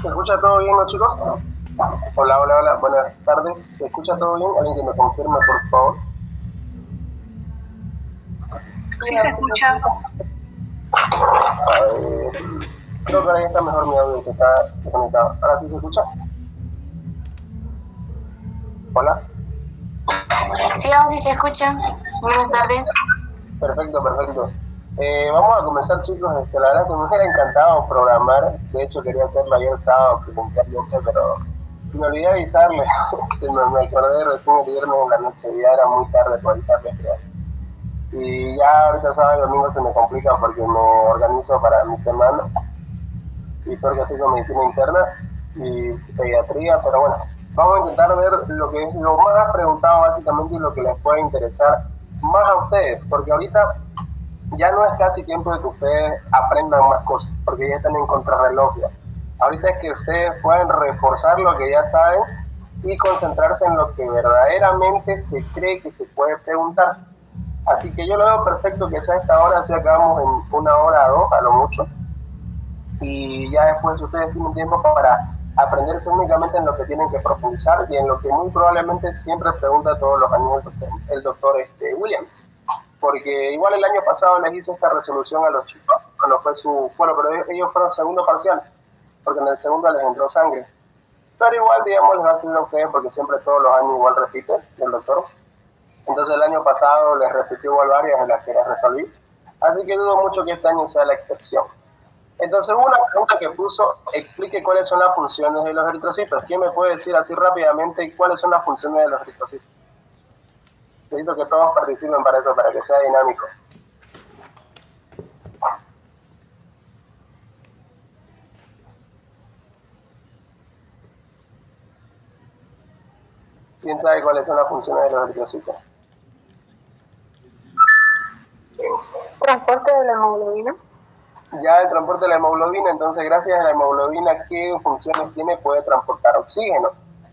¿Se escucha todo bien, ¿no, chicos? Hola, hola, hola. Buenas tardes. ¿Se escucha todo bien? ¿Alguien que me confirme, por favor? Sí, se escucha. A ver, creo que ahora ya está mejor mi audio que está conectado. ¿Ahora sí se escucha? Hola. Sí, ahora sí se escucha. Buenas tardes. Perfecto, perfecto. Vamos a comenzar, chicos. La verdad que me hubiera encantado programar. De hecho, quería hacerlo ayer sábado presencialmente, pero me olvidé avisarle. me acordé recién el viernes en la noche, ya era muy tarde para avisarle, creo. Y ya ahorita sábado y domingo se me complica porque me organizo para mi semana. Y porque estoy con medicina interna y pediatría, pero bueno, vamos a intentar ver lo que es lo más preguntado básicamente y lo que les puede interesar más a ustedes, porque ahorita ya no es casi tiempo de que ustedes aprendan más cosas, porque ya están en contrarreloj ya. Ahorita es que ustedes pueden reforzar lo que ya saben y concentrarse en lo que verdaderamente se cree que se puede preguntar. Así que yo lo veo perfecto que sea esta hora, si acabamos en 1 hora o 2 a lo mucho, y ya después ustedes tienen tiempo para aprenderse únicamente en lo que tienen que profundizar y en lo que muy probablemente siempre pregunta todos los años el doctor Williams. Porque igual el año pasado les hice esta resolución a los chicos, cuando fue bueno, pero ellos fueron segundo parcial, porque en el segundo les entró sangre. Pero igual, digamos, les va a servir a ustedes porque siempre todos los años igual repite el doctor. Entonces el año pasado les repitió igual varias de las que les resolví. Así que dudo mucho que este año sea la excepción. Entonces hubo una pregunta que puso, explique cuáles son las funciones de los eritrocitos. ¿Quién me puede decir así rápidamente cuáles son las funciones de los eritrocitos? Necesito que todos participen para eso, para que sea dinámico. ¿Quién sabe cuáles son las funciones de los eritrocitos? ¿Transporte de la hemoglobina? Ya el transporte de la hemoglobina, entonces gracias a la hemoglobina, ¿qué funciones tiene? Puede transportar oxígeno.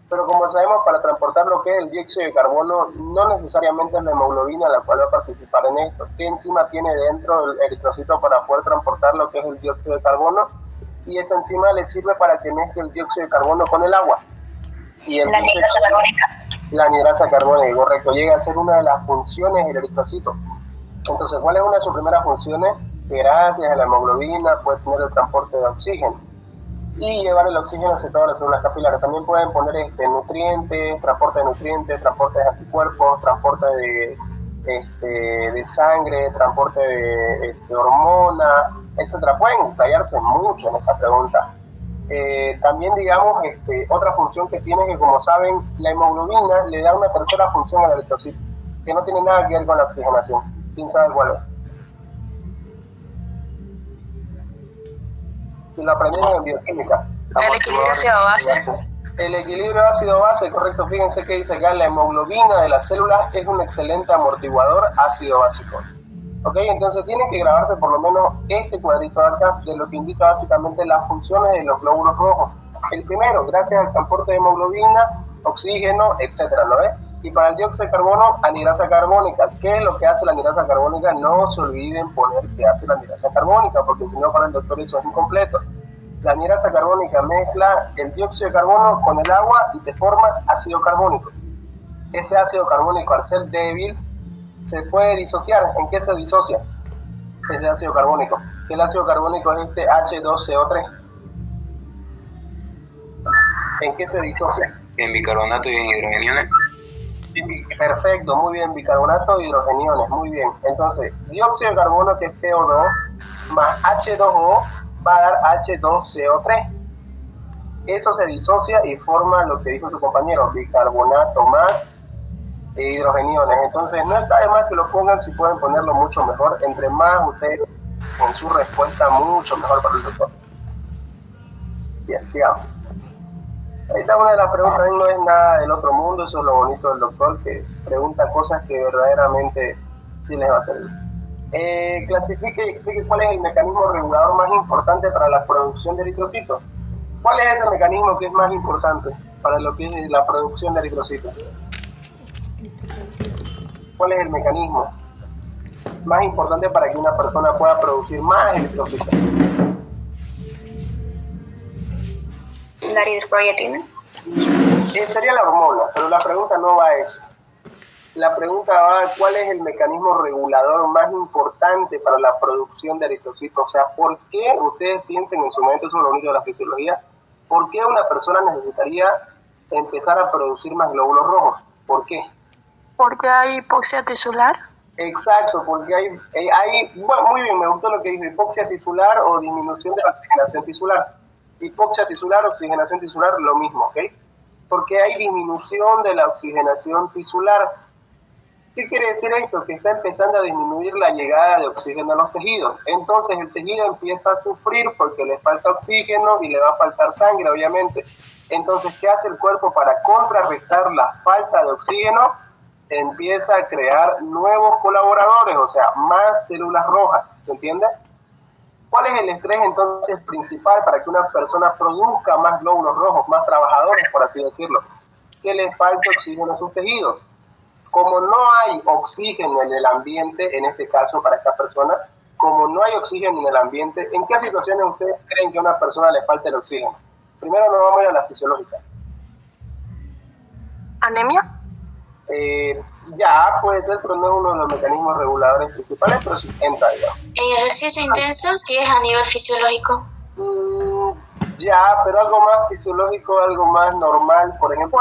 Pero como sabemos, para transportar lo que es el dióxido de carbono, no necesariamente es la hemoglobina la cual va a participar en esto. ¿Qué enzima tiene dentro el eritrocito para poder transportar lo que es el dióxido de carbono? Y esa enzima le sirve para que mezcle el dióxido de carbono con el agua. Y la anidrasa carbónica. La anidrasa carbónica, correcto. Llega a ser una de las funciones del eritrocito. Entonces, ¿cuál es una de sus primeras funciones? Que gracias a la hemoglobina puede tener el transporte de oxígeno y llevar el oxígeno hacia todas las células capilares. También pueden poner nutrientes, transporte de anticuerpos, transporte de sangre, transporte de hormonas, etcétera. Pueden tallarse mucho en esa pregunta. También, digamos, otra función que tiene es que, como saben, la hemoglobina le da una tercera función al eritrocito, que no tiene nada que ver con la oxigenación. ¿Quién sabe cuál es? Y lo aprendieron en bioquímica. El equilibrio ácido-base. El equilibrio ácido-base, correcto. Fíjense que dice acá, la hemoglobina de las células es un excelente amortiguador ácido-básico. ¿Ok? Entonces tienen que grabarse por lo menos este cuadrito de acá, de lo que indica básicamente las funciones de los glóbulos rojos. El primero, gracias al transporte de hemoglobina, oxígeno, etcétera, ¿lo ves? Y para el dióxido de carbono, anidrasa carbónica. ¿Qué es lo que hace la anidrasa carbónica? No se olviden poner qué hace la anidrasa carbónica, porque si no para el doctor eso es incompleto. La anhidrasa carbónica mezcla el dióxido de carbono con el agua y te forma ácido carbónico. Ese ácido carbónico, al ser débil, se puede disociar. ¿En qué se disocia ese ácido carbónico? El ácido carbónico es este H2CO3. ¿En qué se disocia? En bicarbonato y en hidrogeniones. Perfecto, muy bien, bicarbonato y hidrogeniones, muy bien. Entonces, dióxido de carbono, que es CO2, más H2O va a dar H2CO3. Eso se disocia y forma lo que dijo su compañero, bicarbonato más hidrogeniones. Entonces, no está de más que lo pongan, si pueden ponerlo mucho mejor. Entre más ustedes con su respuesta, mucho mejor para el doctor. Bien, sigamos. Ahí está una de las preguntas, no es nada del otro mundo, eso es lo bonito del doctor, que pregunta cosas que verdaderamente sí les va a servir. Clasifique y explique cuál es el mecanismo regulador más importante para la producción de eritrocitos. ¿Cuál es ese mecanismo que es más importante para lo que es la producción de eritrocitos? ¿Cuál es el mecanismo más importante para que una persona pueda producir más eritrocitos? La eritropoyetina. Sería la hormona, pero la pregunta no va a eso. La pregunta va a cuál es el mecanismo regulador más importante para la producción de eritrocitos. O sea, ¿por qué ustedes piensen en su momento, eso es lo único de la fisiología, por qué una persona necesitaría empezar a producir más glóbulos rojos? ¿Por qué? Porque hay hipoxia tisular. Exacto, porque bueno, muy bien, me gustó lo que dijo, hipoxia tisular o disminución de la oxigenación tisular. Hipoxia tisular, oxigenación tisular, lo mismo, ¿ok? Porque hay disminución de la oxigenación tisular. ¿Qué quiere decir esto? Que está empezando a disminuir la llegada de oxígeno a los tejidos. Entonces el tejido empieza a sufrir porque le falta oxígeno y le va a faltar sangre, obviamente. Entonces, ¿qué hace el cuerpo para contrarrestar la falta de oxígeno? Empieza a crear nuevos colaboradores, o sea, más células rojas, ¿se entiende? ¿Cuál es el estrés entonces principal para que una persona produzca más glóbulos rojos, más trabajadores, por así decirlo? Que le falte oxígeno a sus tejidos. Como no hay oxígeno en el ambiente, en este caso para esta persona, como no hay oxígeno en el ambiente, ¿en qué situaciones ustedes creen que a una persona le falta el oxígeno? Primero nos vamos a ir a la fisiológica. ¿Anemia? Ya, puede ser, pero no es uno de los mecanismos reguladores principales, pero sí entra, digamos. ¿El ejercicio intenso sí es a nivel fisiológico? Ya, pero algo más fisiológico, algo más normal, por ejemplo.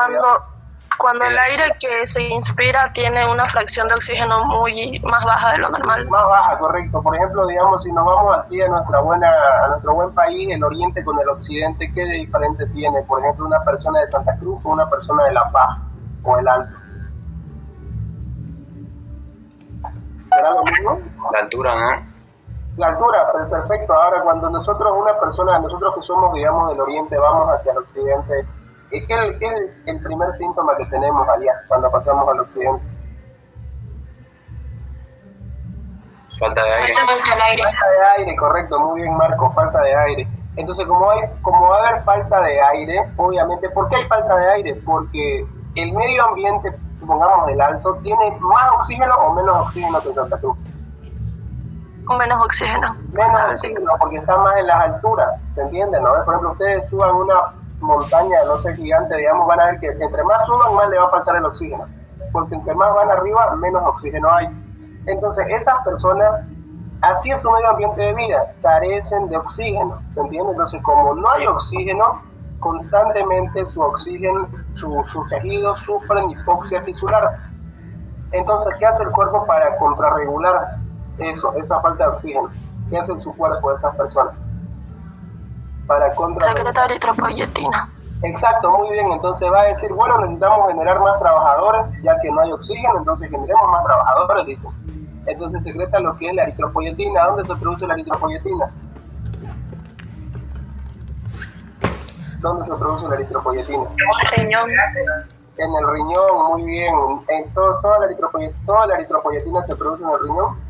Cuando el aire que se inspira tiene una fracción de oxígeno muy más baja de lo normal. Más baja, correcto. Por ejemplo, digamos, si nos vamos aquí a nuestro buen país, el oriente con el occidente, ¿qué de diferente tiene? Por ejemplo, una persona de Santa Cruz o una persona de La Paz o el Alto. ¿Será lo mismo? La altura, ¿no? La altura, perfecto. Ahora, cuando nosotros que somos, digamos, del oriente, vamos hacia el occidente, ¿qué es el primer síntoma que tenemos allá cuando pasamos al occidente? Falta de aire. Falta de aire, correcto, muy bien, Marco, falta de aire. Entonces, como va a haber falta de aire, obviamente, ¿por qué hay falta de aire? Porque el medio ambiente, supongamos el Alto, tiene más oxígeno o menos oxígeno que en Santa Cruz. Menos oxígeno. Menos oxígeno, porque está más en las alturas, ¿se entiende? ¿No? Por ejemplo, ustedes suban una montaña, no sé, gigante, digamos, van a ver que entre más suban, más le va a faltar el oxígeno, porque entre más van arriba, menos oxígeno hay. Entonces, esas personas, así es su medio ambiente de vida, carecen de oxígeno, ¿se entiende? Entonces, como no hay oxígeno, constantemente su oxígeno, sus tejidos sufren hipoxia tisular. Entonces, ¿qué hace el cuerpo para contrarregular esa falta de oxígeno? ¿Qué hace su cuerpo de esas personas? Para Secreta eritropoyetina. Exacto, muy bien. Entonces va a decir, bueno, necesitamos generar más trabajadores, ya que no hay oxígeno, entonces generemos más trabajadores, dicen. Entonces secreta lo que es la eritropoyetina. ¿Dónde se produce la eritropoyetina? ¿Dónde se produce la eritropoyetina? En el riñón. En el riñón, muy bien. Toda la eritropoyetina se produce en el riñón.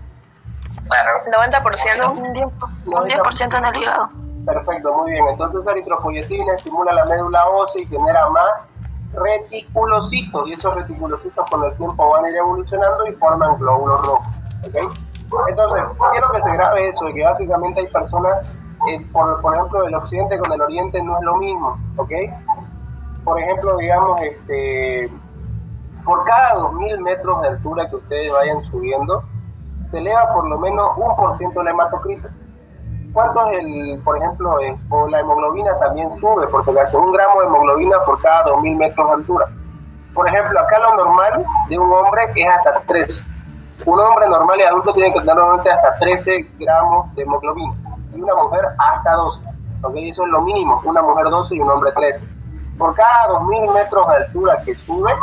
Bueno, 90%. Un 10% en el hígado. Perfecto, muy bien. Entonces esa eritropoyetina estimula la médula ósea y genera más reticulocitos, y esos reticulocitos con el tiempo van a ir evolucionando y forman glóbulos rojos. ¿Okay? Entonces, quiero que se grabe eso, de que básicamente hay personas por ejemplo, el occidente con el oriente no es lo mismo, ¿ok? Por ejemplo, digamos, por cada 2000 metros de altura que ustedes vayan subiendo, se eleva por lo menos 1% el hematocrito. ¿Cuánto es por ejemplo, o la hemoglobina también sube, por si acaso, 1 gramo de hemoglobina por cada 2000 metros de altura? Por ejemplo, acá lo normal de un hombre es hasta 13. Un hombre normal y adulto tiene que tener normalmente hasta 13 gramos de hemoglobina. Y una mujer hasta 12. ¿Okay? Eso es lo mínimo. Una mujer 12 y un hombre 13. Por cada 2000 metros de altura que sube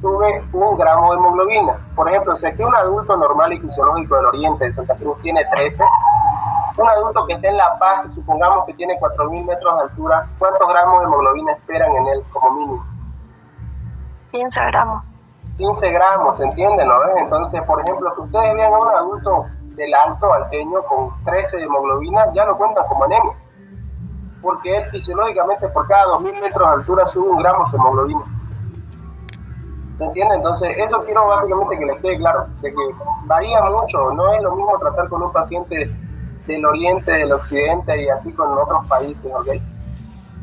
1 gramo de hemoglobina. Por ejemplo, si aquí un adulto normal y fisiológico del oriente de Santa Cruz tiene 13, un adulto que esté en La Paz, supongamos que tiene 4000 metros de altura, ¿cuántos gramos de hemoglobina esperan en él como mínimo? 15 gramos. 15 gramos, ¿se entiende, no? Entonces, por ejemplo, que ustedes vean a un adulto del alto alteño con 13 de hemoglobina, ya lo cuentan como anemia. Porque él fisiológicamente por cada 2000 metros de altura sube 1 gramo de hemoglobina. ¿Se entiende? Entonces, eso quiero básicamente que les quede claro, de que varía mucho, no es lo mismo tratar con un paciente del oriente, del occidente y así con otros países, ¿ok?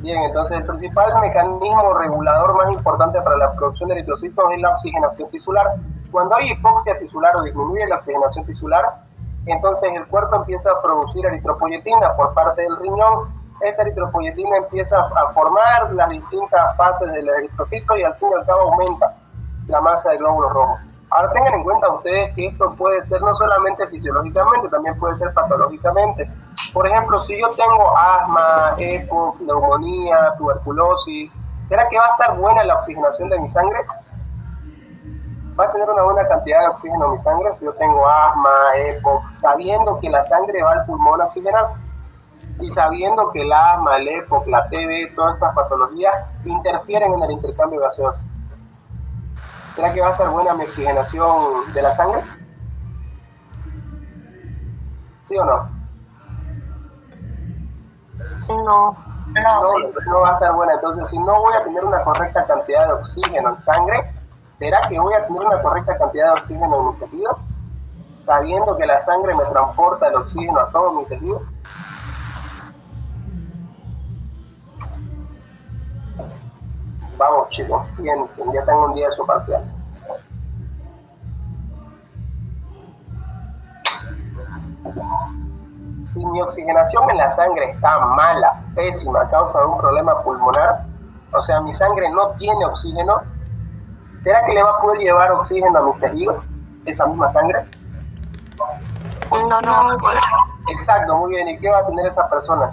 Bien, entonces el principal mecanismo regulador más importante para la producción de eritrocitos es la oxigenación tisular. Cuando hay hipoxia tisular o disminuye la oxigenación tisular, entonces el cuerpo empieza a producir eritropoyetina por parte del riñón. Esta eritropoyetina empieza a formar las distintas fases del eritrocito y al fin y al cabo aumenta la masa de glóbulos rojos. Ahora tengan en cuenta ustedes que esto puede ser no solamente fisiológicamente, también puede ser patológicamente. Por ejemplo, si yo tengo asma, EPOC, neumonía, tuberculosis, ¿será que va a estar buena la oxigenación de mi sangre? ¿Va a tener una buena cantidad de oxígeno en mi sangre si yo tengo asma, EPOC, sabiendo que la sangre va al pulmón a oxigenarse? Y sabiendo que el asma, el EPOC, la TB, todas estas patologías interfieren en el intercambio gaseoso. ¿Será que va a estar buena mi oxigenación de la sangre? ¿Sí o no? No. No va a estar buena. Entonces, si no voy a tener una correcta cantidad de oxígeno en sangre, ¿será que voy a tener una correcta cantidad de oxígeno en mi tejido? Sabiendo que la sangre me transporta el oxígeno a todo mi tejido. Vamos, chicos, piensen, ya tengo un día de su parcial. Si mi oxigenación en la sangre está mala, pésima, a causa de un problema pulmonar, o sea, mi sangre no tiene oxígeno, ¿será que le va a poder llevar oxígeno a mis tejidos, esa misma sangre? No. Exacto, muy bien. ¿Y qué va a tener esa persona?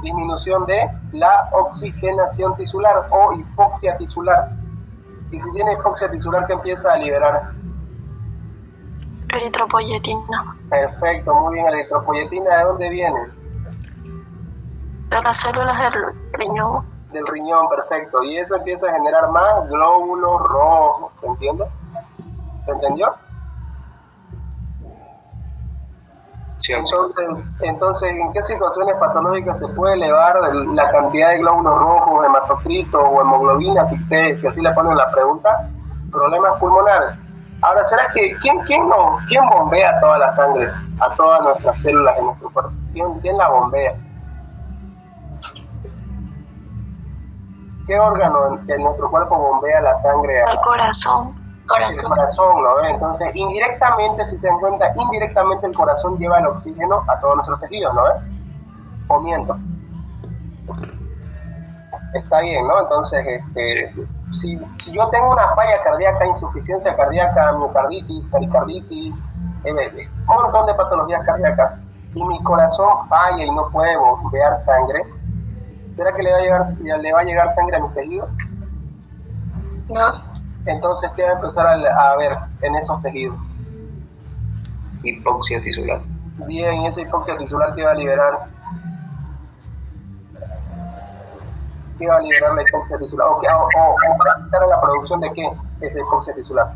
Disminución de la oxigenación tisular o hipoxia tisular. Y si tiene hipoxia tisular, ¿qué empieza a liberar? Eritropoyetina. Perfecto, muy bien. ¿La eritropoyetina de dónde viene? De las células del riñón. Del riñón, perfecto. Y eso empieza a generar más glóbulos rojos, ¿se entiende? ¿Se entendió? Sí, Entonces, ¿en qué situaciones patológicas se puede elevar la cantidad de glóbulos rojos, hematocritos o hemoglobina, si así le ponen la pregunta? Problemas pulmonares. Ahora, ¿será que quién bombea toda la sangre a todas nuestras células en nuestro cuerpo? ¿Quién la bombea? ¿Qué órgano en nuestro cuerpo bombea la sangre? El corazón. El corazón, ¿no? Entonces, indirectamente, si se dan cuenta, indirectamente el corazón lleva el oxígeno a todos nuestros tejidos, ¿no? ¿O miento? Está bien, ¿no? Entonces, si yo tengo una falla cardíaca, insuficiencia cardíaca, miocarditis, pericarditis, un montón de patologías cardíacas, y mi corazón falla y no puede bombear sangre, ¿será que le va a llegar sangre a mis tejidos? No. Entonces, ¿qué va a empezar a ver en esos tejidos? hipoxia tisular. Bien, esa hipoxia tisular que va a liberar. ¿Qué va a liberar la hipoxia tisular? O para quitar la producción de qué esa hipoxia tisular.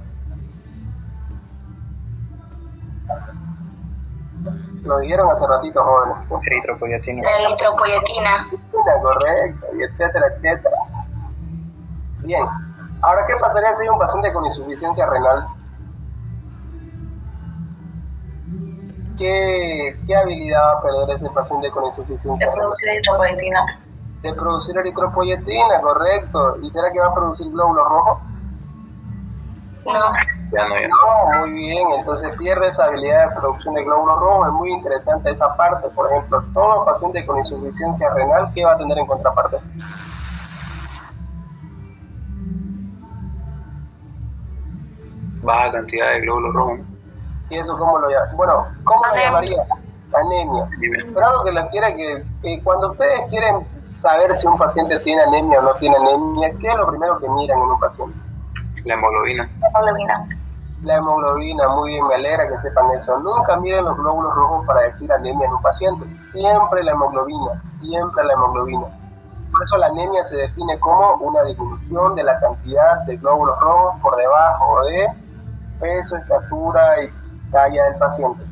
Lo dijeron hace ratito, jóvenes. Eritropoyetina. La eritropoyetina. Correcto, y etcétera, etcétera. Bien. Ahora, ¿qué pasaría si hay un paciente con insuficiencia renal? ¿Qué habilidad va a perder ese paciente con insuficiencia De renal? producir eritropoyetina. De producir eritropoyetina, correcto. ¿Y será que va a producir glóbulos rojos? No. Ya no, ya. No, muy bien, entonces pierde esa habilidad de producción de glóbulos rojos. Es muy interesante esa parte. Por ejemplo, todo paciente con insuficiencia renal, ¿qué va a tener en contraparte? Baja cantidad de glóbulos rojos, ¿no? ¿Y eso cómo lo llama? Bueno, ¿cómo lo Anemia. llamaría? Anemia. Dime. Pero algo que les quiera que cuando ustedes quieren saber si un paciente tiene anemia o no tiene anemia, ¿qué es lo primero que miran en un paciente? La hemoglobina. Hemoglobina. La hemoglobina, muy bien, me alegra que sepan eso. Nunca miren los glóbulos rojos para decir anemia en un paciente, siempre la hemoglobina, siempre la hemoglobina. Por eso la anemia se define como una disminución de la cantidad de glóbulos rojos por debajo de peso, estatura y talla del paciente.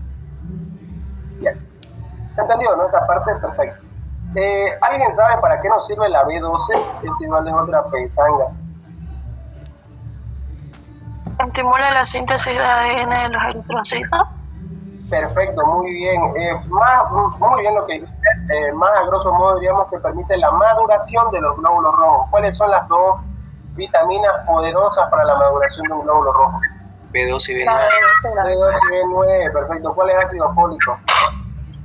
Bien. ¿Entendido, no? Esta parte es perfecta. ¿Alguien sabe para qué nos sirve la B12? Este igual es otra pesanga. Estimula la síntesis de ADN de los eritrocitos. Perfecto, muy bien. Muy bien lo que dijiste. Más a grosso modo diríamos que permite la maduración de los glóbulos rojos. ¿Cuáles son las dos vitaminas poderosas para la maduración de un glóbulo rojo? B2 y La B9. B12. B2 y B9, perfecto. ¿Cuál es ácido fólico?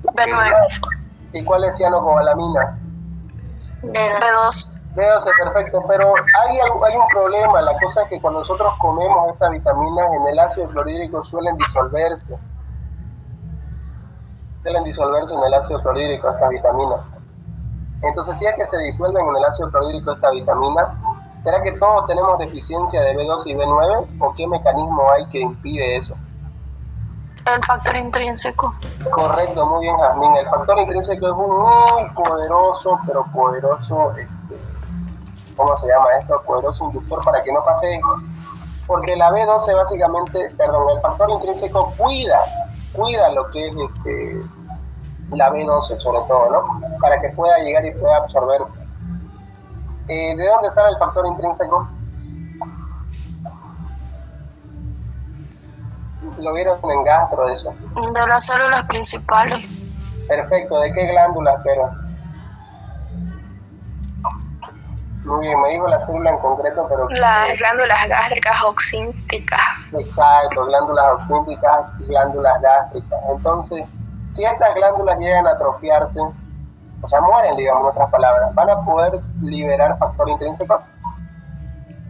B9. ¿Y cuál es cianocobalamina? B2. B12, perfecto, pero hay un problema. La cosa es que cuando nosotros comemos estas vitaminas en el ácido clorhídrico suelen disolverse en el ácido clorhídrico estas vitaminas. Entonces, si es que se disuelven en el ácido clorhídrico estas vitaminas, ¿será que todos tenemos deficiencia de B2 y B9 o qué mecanismo hay que impide eso? El factor intrínseco. Correcto, muy bien, Jazmín. El factor intrínseco es un muy poderoso, pero poderoso, ¿cómo se llama esto? Poderoso inductor para que no pase esto. Porque la B12 básicamente, el factor intrínseco cuida lo que es la B12 sobre todo, ¿no? Para que pueda llegar y pueda absorberse. ¿De dónde sale el factor intrínseco? Lo vieron en gastro eso. De las células principales. Perfecto, ¿de qué glándulas, pero? Muy bien, me dijo la célula en concreto, pero... Las glándulas gástricas oxínticas. Exacto, glándulas oxínticas y glándulas gástricas. Entonces, si estas glándulas llegan a atrofiarse, o sea, mueren, digamos, en otras palabras, ¿van a poder liberar factor intrínseco?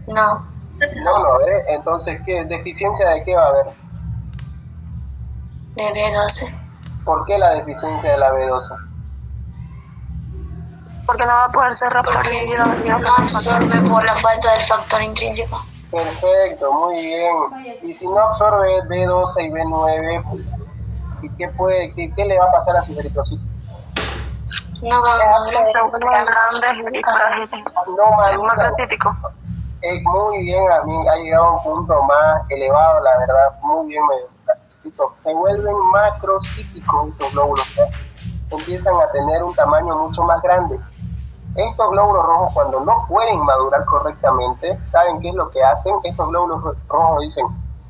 No. No, entonces, ¿qué deficiencia de qué va a haber? De B12. ¿Por qué la deficiencia de la B12? Porque no va a poder ser reabsorbido. No absorbe por la falta del factor intrínseco. Perfecto, muy bien. Y si no absorbe B12 y B9, ¿y qué le va a pasar a su eritrocitos? No va a madurar. Se vuelven grandes y frágiles. No madura. Macrocítico. Muy bien, a mí ha llegado a un punto más elevado, la verdad, muy bien, se vuelven macrocíticos estos glóbulos, empiezan a tener un tamaño mucho más grande. Estos glóbulos rojos, cuando no pueden madurar correctamente, ¿saben qué es lo que hacen? Estos glóbulos rojos dicen,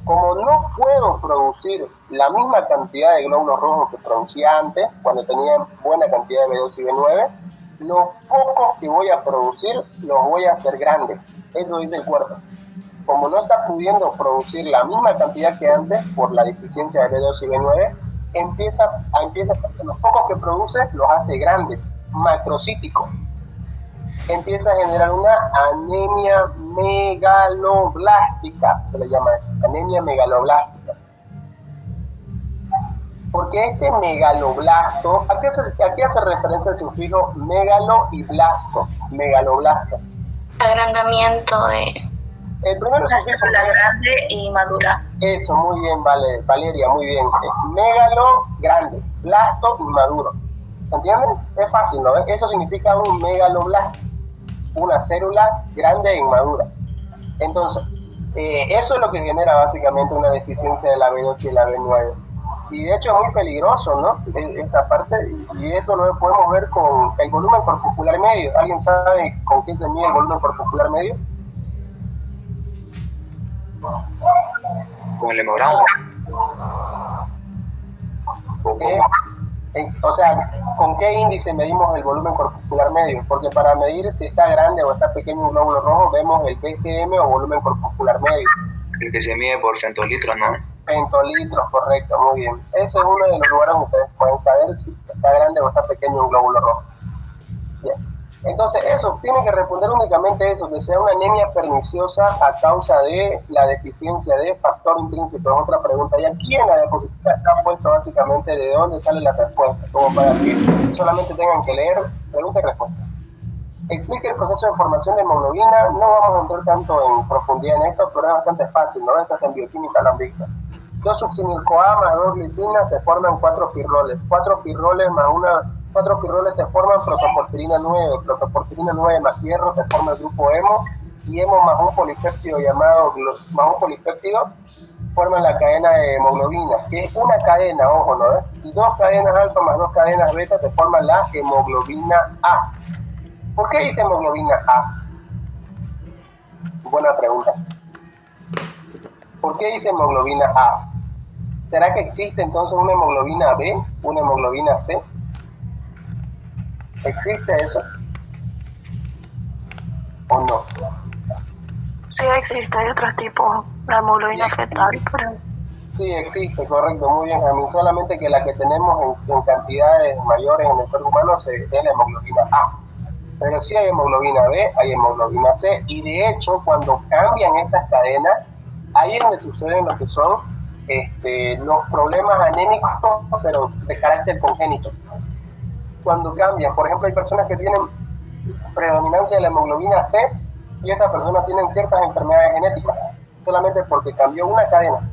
como no puedo producir la misma cantidad de glóbulos rojos que producía antes, cuando tenía buena cantidad de B2 y B9, los pocos que voy a producir los voy a hacer grandes. Eso dice el cuerpo. Como no está pudiendo producir la misma cantidad que antes por la deficiencia de B2 y B9, empieza a hacer los pocos que produce los hace grandes, macrocíticos. Empieza a generar una anemia megaloblástica, se le llama eso, anemia megaloblástica. Porque este megaloblasto, ¿a qué hace referencia el sufijo megalo y blasto? Megaloblasto. Agrandamiento de... El primero Una célula grande y madura. Eso, muy bien, Valeria, muy bien. Megalo, grande, blasto, inmaduro. ¿Entienden? Es fácil, ¿no? Eso significa un megaloblasto, una célula grande e inmadura. Entonces, eso es lo que genera básicamente una deficiencia de la B2 y la B9. Y de hecho es muy peligroso, ¿no? Esta parte, y esto lo podemos ver con el volumen corpuscular medio. ¿Alguien sabe con qué se mide el volumen corpuscular medio? Con el hemograma. O O sea, ¿con qué índice medimos el volumen corpuscular medio? Porque para medir si está grande o está pequeño un glóbulo rojo, vemos el BCM o volumen corpuscular medio. El que se mide por centolitros, ¿no? Pentolitros, correcto, muy bien. Eso es uno de los lugares donde ustedes pueden saber si está grande o está pequeño un glóbulo rojo. Bien. Entonces, eso, tiene que responder únicamente eso, que sea una anemia perniciosa a causa de la deficiencia de factor intrínseco. Es otra pregunta. Y aquí en la diapositiva está puesto básicamente de dónde sale la respuesta, como para que solamente tengan que leer pregunta y respuesta. Explique el proceso de formación de hemoglobina. No vamos a entrar tanto en profundidad en esto, pero es bastante fácil, ¿no? Esto es en bioquímica, lo han visto. 2-succinil-CoA más 2 glicinas te forman 4 pirroles. 4 pirroles más 4 pirroles te forman protoporfirina 9. Protoporfirina 9 más hierro te forma el grupo hemo. Y hemo más un polipéptido forman la cadena de hemoglobina, que es una cadena, ojo, ¿no? Y 2 cadenas alfa más 2 cadenas beta te forman la hemoglobina A. ¿Por qué dice hemoglobina A? Buena pregunta. ¿Por qué dice hemoglobina A? ¿Será que existe entonces una hemoglobina B, una hemoglobina C? ¿Existe eso? ¿O no? Sí existe, hay otros tipos, la hemoglobina fetal, pero... Sí, existe, correcto, muy bien, Jamín. Solamente que la que tenemos en cantidades mayores en el cuerpo humano es la hemoglobina A. Pero sí hay hemoglobina B, hay hemoglobina C, y de hecho, cuando cambian estas cadenas, ahí es donde suceden lo que son los problemas anémicos, pero de carácter congénito. Cuando cambian, por ejemplo, hay personas que tienen predominancia de la hemoglobina C y estas personas tienen ciertas enfermedades genéticas, solamente porque cambió una cadena.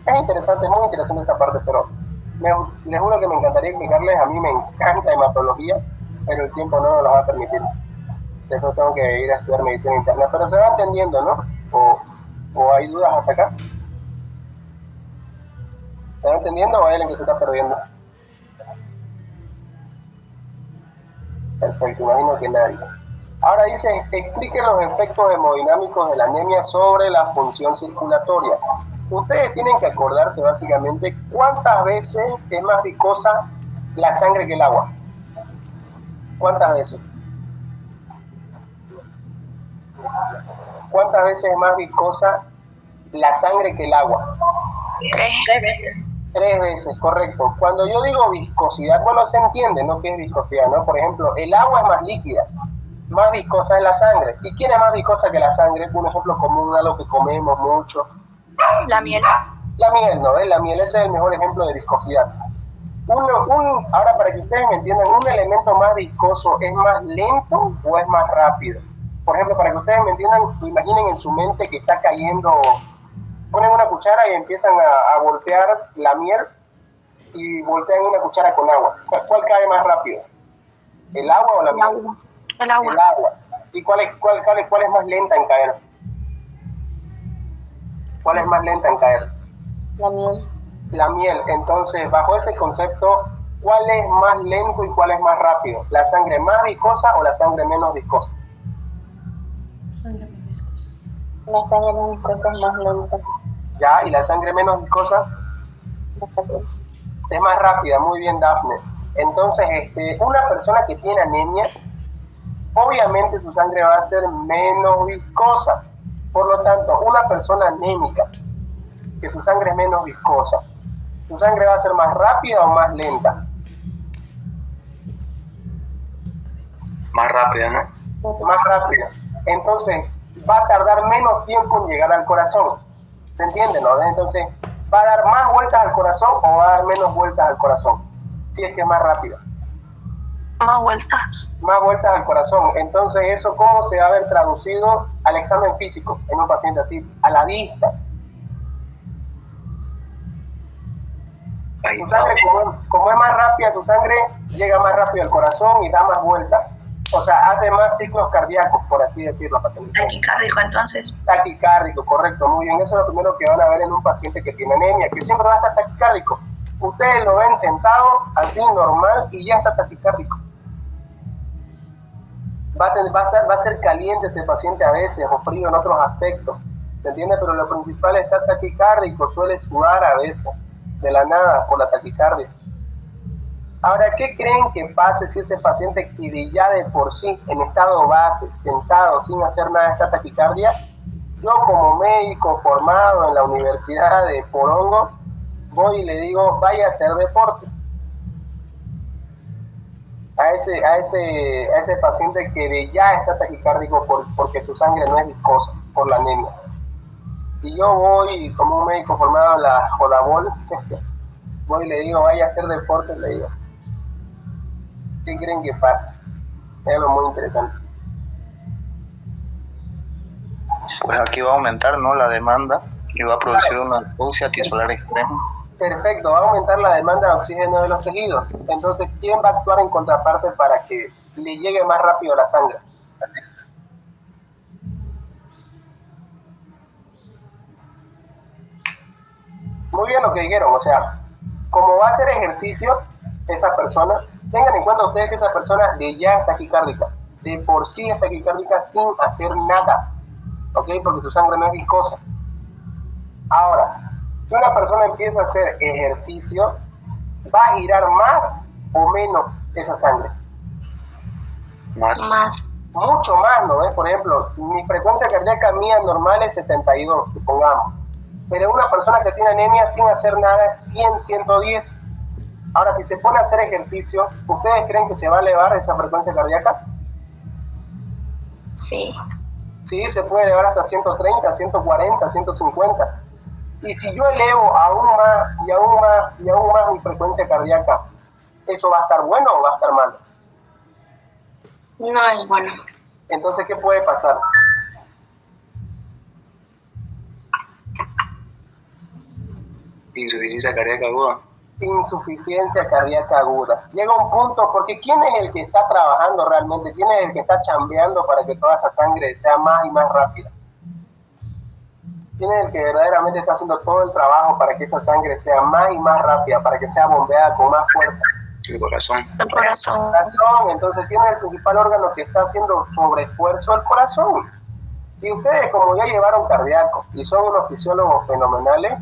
Es interesante, es muy interesante esta parte, pero les juro que me encantaría explicarles. A mí me encanta hematología, pero el tiempo no nos lo va a permitir. Después tengo que ir a estudiar medicina interna, pero se va entendiendo, ¿no? ¿O hay dudas hasta acá? ¿Se va entendiendo o hay alguien que se está perdiendo? Perfecto, imagino que nadie. Ahora dice, explique los efectos hemodinámicos de la anemia sobre la función circulatoria. Ustedes tienen que acordarse básicamente cuántas veces es más viscosa la sangre que el agua. ¿Cuántas veces? ¿Cuántas veces es más viscosa la sangre que el agua? 3 veces. 3 veces, correcto. Cuando yo digo viscosidad, bueno, se entiende, ¿no? ¿Qué es viscosidad, no? Por ejemplo, el agua es más líquida, más viscosa es la sangre. ¿Y quién es más viscosa que la sangre? Un ejemplo común, algo que comemos mucho. La miel. La miel, ¿no? La miel, ese es el mejor ejemplo de viscosidad. Ahora, para que ustedes me entiendan, ¿un elemento más viscoso es más lento o es más rápido? Por ejemplo, para que ustedes me entiendan, imaginen en su mente que está cayendo, ponen una cuchara y empiezan a voltear la miel y voltean una cuchara con agua. ¿Cuál cae más rápido? ¿El agua o la miel? El agua. El agua. ¿Y cuál es más lenta en caer? ¿Cuál es más lenta en caer? La miel. La miel. Entonces, bajo ese concepto, ¿cuál es más lento y cuál es más rápido? ¿La sangre más viscosa o la sangre menos viscosa? La sangre menos viscosa es más lenta. Ya, y la sangre menos viscosa es más rápida. Muy bien, Dafne. Entonces, una persona que tiene anemia, obviamente su sangre va a ser menos viscosa. Por lo tanto, una persona anémica, que su sangre es menos viscosa, ¿su sangre va a ser más rápida o más lenta? Más rápida, ¿no? Más rápida. Entonces, va a tardar menos tiempo en llegar al corazón. ¿Se entiende, no? Entonces, ¿va a dar más vueltas al corazón o va a dar menos vueltas al corazón? Si es que es más rápida. Más vueltas. Más vueltas al corazón. Entonces, ¿eso cómo se va a ver traducido al examen físico en un paciente así? A la vista. Su sangre, como es más rápida, su sangre llega más rápido al corazón y da más vueltas. O sea, hace más ciclos cardíacos, por así decirlo. Taquicárdico, entonces. Taquicárdico, correcto, muy bien. Eso es lo primero que van a ver en un paciente que tiene anemia, que siempre va a estar taquicárdico. Ustedes lo ven sentado, así normal, y ya está taquicárdico. Va a ser caliente ese paciente a veces, o frío en otros aspectos, ¿se entiende? Pero lo principal está taquicárdico, suele sudar a veces. de la nada por la taquicardia. Ahora, ¿qué creen que pase si ese paciente que ya de por sí en estado base, sentado, sin hacer nada, esta taquicardia? Yo como médico formado en la Universidad de Porongo, voy y le digo, vaya a hacer deporte. A ese paciente que ya está taquicárdico porque su sangre no es viscosa, por la anemia. Y yo voy, como un médico formado en la Jodabol, voy y le digo, vaya a hacer deporte, le digo. ¿Qué creen que pasa? Es algo muy interesante. Pues aquí va a aumentar, ¿no?, la demanda y va a producir una hipoxia tisular extrema. Perfecto, va a aumentar la demanda de oxígeno de los tejidos. Entonces, ¿quién va a actuar en contraparte para que le llegue más rápido la sangre? Muy bien lo que dijeron, o sea, como va a hacer ejercicio esa persona, tengan en cuenta ustedes que esa persona ya es taquicárdica, de por sí es taquicárdica sin hacer nada, ¿ok? Porque su sangre no es viscosa. Ahora, si una persona empieza a hacer ejercicio, va a girar más o menos esa sangre. Más. Mucho más, ¿no ves? Por ejemplo, mi frecuencia cardíaca mía normal es 72, supongamos. Pero una persona que tiene anemia sin hacer nada es 100, 110. Ahora, si se pone a hacer ejercicio, ¿ustedes creen que se va a elevar esa frecuencia cardíaca? Sí. Sí, se puede elevar hasta 130, 140, 150. Y si yo elevo aún más y aún más y aún más mi frecuencia cardíaca, ¿eso va a estar bueno o va a estar mal? No es bueno. Entonces, ¿qué puede pasar? Insuficiencia cardíaca aguda. Insuficiencia cardíaca aguda. Llega un punto, porque ¿quién es el que está trabajando realmente? ¿Quién es el que está chambeando para que toda esa sangre sea más y más rápida? ¿Quién es el que verdaderamente está haciendo todo el trabajo para que esa sangre sea más y más rápida, para que sea bombeada con más fuerza? El corazón. El corazón. Entonces, ¿quién es el principal órgano que está haciendo sobreesfuerzo? El corazón. Y ustedes, como ya llevaron cardíaco y son unos fisiólogos fenomenales,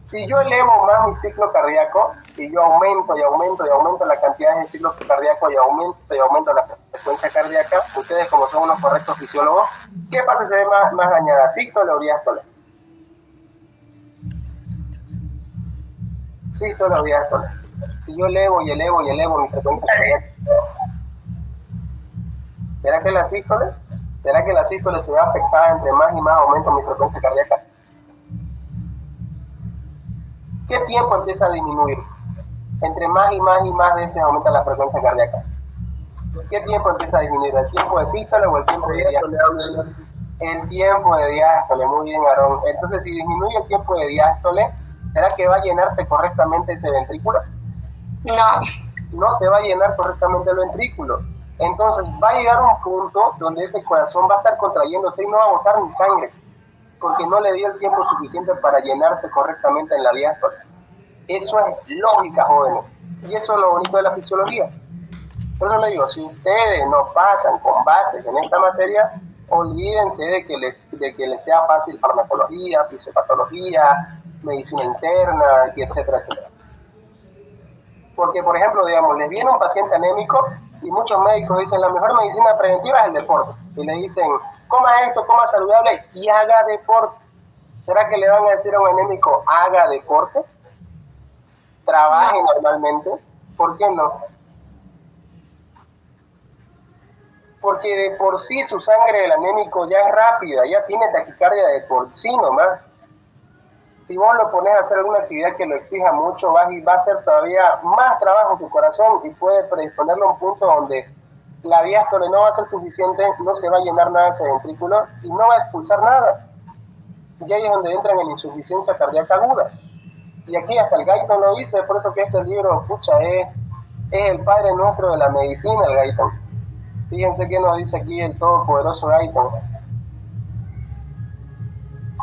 si yo elevo más mi ciclo cardíaco y yo aumento y aumento y aumento la cantidad de ciclos cardíacos y aumento la frecuencia cardíaca, ustedes, como son unos correctos fisiólogos, ¿qué pasa si se ve más dañada? ¿Sístole o diástole? Sístole o diástole. Si yo elevo y elevo y elevo mi frecuencia cardíaca, ¿será que la sístole? ¿Será que la sístole se ve afectada entre más y más aumento mi frecuencia cardíaca? ¿Qué tiempo empieza a disminuir? Entre más y más y más veces aumenta la frecuencia cardíaca. ¿Qué tiempo empieza a disminuir? ¿El tiempo de sístole o el tiempo de diástole? El tiempo de diástole, muy bien, Aarón. Entonces, si disminuye el tiempo de diástole, ¿será que va a llenarse correctamente ese ventrículo? No. No se va a llenar correctamente el ventrículo. Entonces, va a llegar un punto donde ese corazón va a estar contrayéndose y no va a botar ni sangre, porque no le dio el tiempo suficiente para llenarse correctamente en la diástole. Eso es lógica, jóvenes. Y eso es lo bonito de la fisiología. Por eso le digo, si ustedes no pasan con bases en esta materia, olvídense de que les sea fácil farmacología, fisiopatología, medicina interna, y etcétera, etcétera. Porque, por ejemplo, digamos, les viene un paciente anémico y muchos médicos dicen, la mejor medicina preventiva es el deporte. Y le dicen, coma esto, coma saludable y haga deporte. ¿Será que le van a decir a un anémico, haga deporte? Trabaje normalmente. ¿Por qué no? Porque de por sí su sangre del anémico ya es rápida, ya tiene taquicardia de por sí nomás. Si vos lo pones a hacer alguna actividad que lo exija mucho, va a hacer todavía más trabajo su corazón y puede predisponerlo a un punto donde la diástole no va a ser suficiente, no se va a llenar nada ese ventrículo y no va a expulsar nada. Y ahí es donde entran en insuficiencia cardíaca aguda. Y aquí hasta el Guyton lo dice, por eso que este libro, pucha, es el padre nuestro de la medicina, el Guyton. Fíjense qué nos dice aquí el todopoderoso Guyton.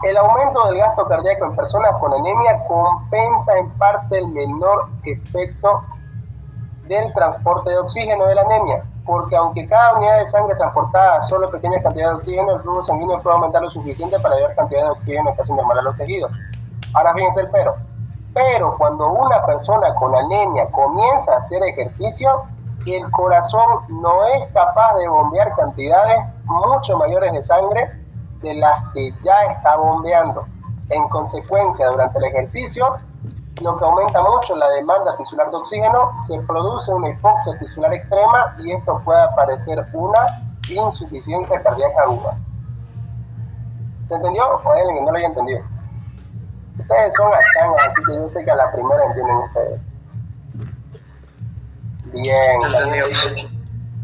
El aumento del gasto cardíaco en personas con anemia compensa en parte el menor efecto del transporte de oxígeno de la anemia, porque aunque cada unidad de sangre transportada solo pequeña cantidad de oxígeno, el flujo sanguíneo puede aumentar lo suficiente para llevar cantidad de oxígeno casi normal a los tejidos. Ahora fíjense el pero. Pero cuando una persona con anemia comienza a hacer ejercicio, el corazón no es capaz de bombear cantidades mucho mayores de sangre de las que ya está bombeando. En consecuencia, durante el ejercicio, lo que aumenta mucho la demanda tisular de oxígeno, se produce una hipoxia tisular extrema y esto puede aparecer una insuficiencia cardíaca aguda. ¿Se entendió? O hay alguien que no lo haya entendido. Ustedes son achangas, así que yo sé que a la primera entienden ustedes. Bien.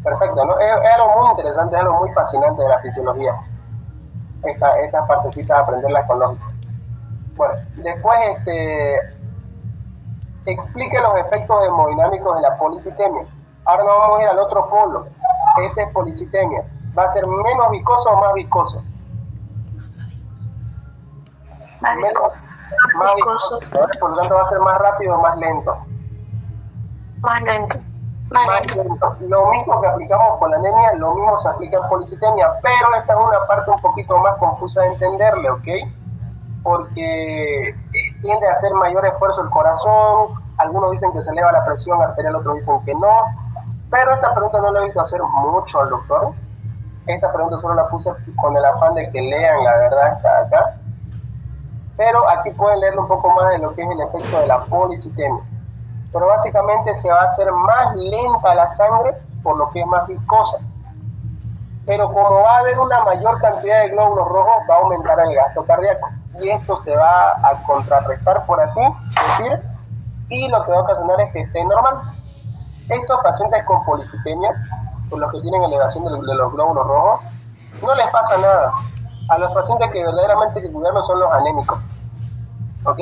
Perfecto, ¿no? Es algo muy interesante, es algo muy fascinante de la fisiología. Estas partecitas, aprenderlas con lógica. Bueno, después explique los efectos hemodinámicos de la policitemia. Ahora nos vamos a ir al otro polo. Este es policitemia. ¿Va a ser menos viscoso o más viscoso? Más viscoso. Más viscoso. Por lo tanto va a ser más rápido o más lento. Más lento. Más lento. Lo mismo que aplicamos con la anemia, lo mismo se aplica en policitemia, pero esta es una parte un poquito más confusa de entenderle, ¿ok? Porque tiende a hacer mayor esfuerzo el corazón, algunos dicen que se eleva la presión arterial, otros dicen que no, pero esta pregunta no la he visto hacer mucho al doctor. Esta pregunta solo la puse con el afán de que lean la verdad está acá, pero aquí pueden leer un poco más de lo que es el efecto de la policitemia. Pero básicamente se va a hacer más lenta la sangre, por lo que es más viscosa. Pero como va a haber una mayor cantidad de glóbulos rojos, va a aumentar el gasto cardíaco. Y esto se va a contrarrestar, por así decir, y lo que va a ocasionar es que esté normal. Estos pacientes con policitemia, por los que tienen elevación de los glóbulos rojos, no les pasa nada. A los pacientes que verdaderamente hay que cuidarlos son los anémicos. ¿Ok?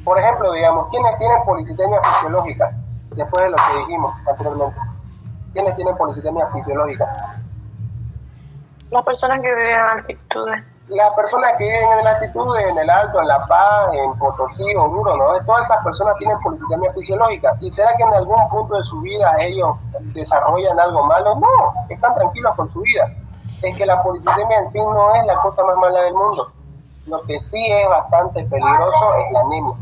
Por ejemplo, digamos, ¿quiénes tienen policitemia fisiológica? Después de lo que dijimos anteriormente. ¿Quiénes tienen policitemia fisiológica? Las personas que viven en altitudes. Las personas que viven en altitudes, en el Alto, en La Paz, en Potosí, Oruro, ¿no? Todas esas personas tienen policitemia fisiológica. ¿Y será que en algún punto de su vida ellos desarrollan algo malo? No, están tranquilos con su vida. Es que la policitemia en sí no es la cosa más mala del mundo. Lo que sí es bastante peligroso es la anemia.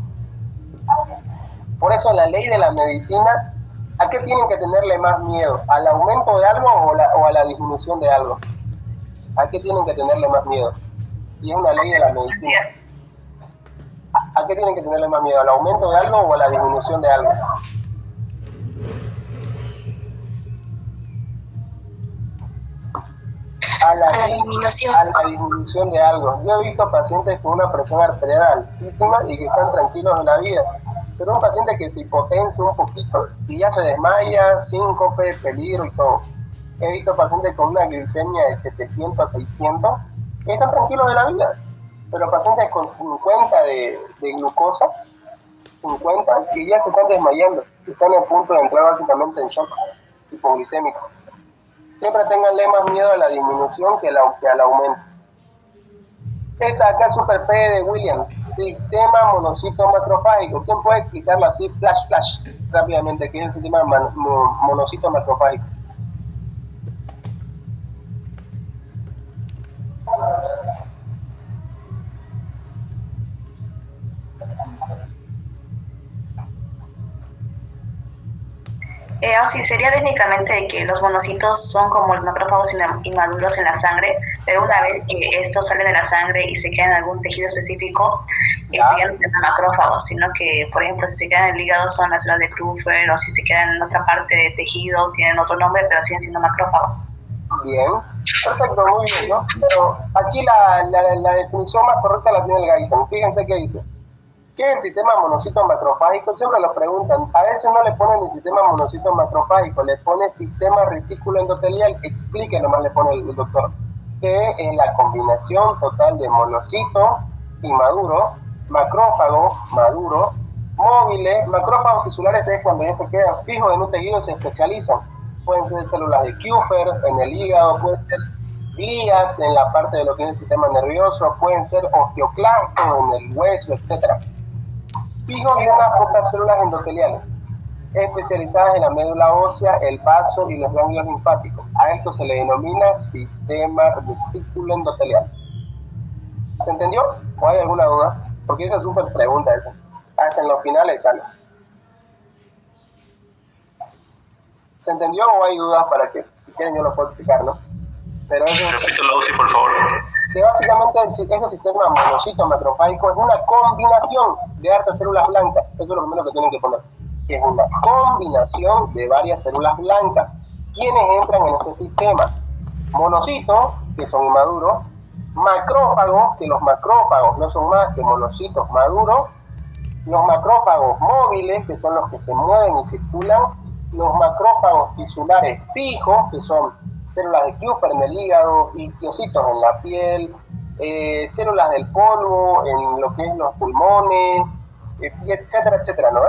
Por eso la ley de la medicina, ¿a qué tienen que tenerle más miedo? ¿Al aumento de algo o a la disminución de algo? ¿A qué tienen que tenerle más miedo? Y es una ley de la medicina. ¿A qué tienen que tenerle más miedo? ¿Al aumento de algo o a la disminución de algo? A la disminución de algo. Yo he visto pacientes con una presión arterial altísima y que están tranquilos en la vida. Pero un paciente que se hipotensa un poquito y ya se desmaya, síncope, peligro y todo. He visto pacientes con una glicemia de 700 a 600 que están tranquilos de la vida. Pero pacientes con 50 de glucosa, 50, que ya se están desmayando, que están a punto de entrar básicamente en shock hipoglicémico. Siempre tenganle más miedo a la disminución que al aumento. Esta acá es Super P de William, sistema monocito macrofágico. ¿Quién puede explicarlo así, flash, rápidamente, qué es el sistema monocito macrofágico? Sí, sería técnicamente de que los monocitos son como los macrófagos inmaduros en la sangre, pero una vez que estos salen de la sangre y se quedan en algún tejido específico, ya no se llaman macrófagos, sino que, por ejemplo, si se quedan en el hígado son las células de Kruger, o si se quedan en otra parte del tejido tienen otro nombre, pero siguen siendo macrófagos. Bien, perfecto, muy bien, ¿no? Pero aquí la definición más correcta la tiene el Guyton. Fíjense qué dice. ¿Qué es el sistema monocito macrofágico? Siempre lo preguntan. A veces no le ponen el sistema monocito macrofágico, le pone sistema retículo endotelial. Explique nomás, le pone el doctor. Que es la combinación total de monocito inmaduro, macrófago maduro, móviles. Macrófagos tisulares es cuando ya se quedan fijos en un tejido y se especializan. Pueden ser células de Kupffer en el hígado, pueden ser glías en la parte de lo que es el sistema nervioso, pueden ser osteoclastos en el hueso, etc. Fijos y unas pocas células endoteliales, especializadas en la médula ósea, el vaso y los ganglios linfáticos. A esto se le denomina sistema retículo endotelial. ¿Se entendió? ¿O hay alguna duda? Porque esa es súper pregunta esa. hasta en los finales sale. ¿Se entendió o hay dudas para que, si quieren, yo lo puedo explicar, ¿no? Pero eso, Repítelo, Uzi, por favor. que básicamente ese sistema monocito macrofágico es una combinación de hartas células blancas. Eso es lo primero que tienen que poner. Que es una combinación de varias células blancas. ¿Quiénes entran en este sistema? Monocitos, que son inmaduros, macrófagos, que los macrófagos no son más que monocitos maduros, los macrófagos móviles, que son los que se mueven y circulan, los macrófagos tisulares fijos, que son células de Kupffer en el hígado, histiocytos en la piel, células del polvo en lo que es los pulmones, etcétera, etcétera, ¿no?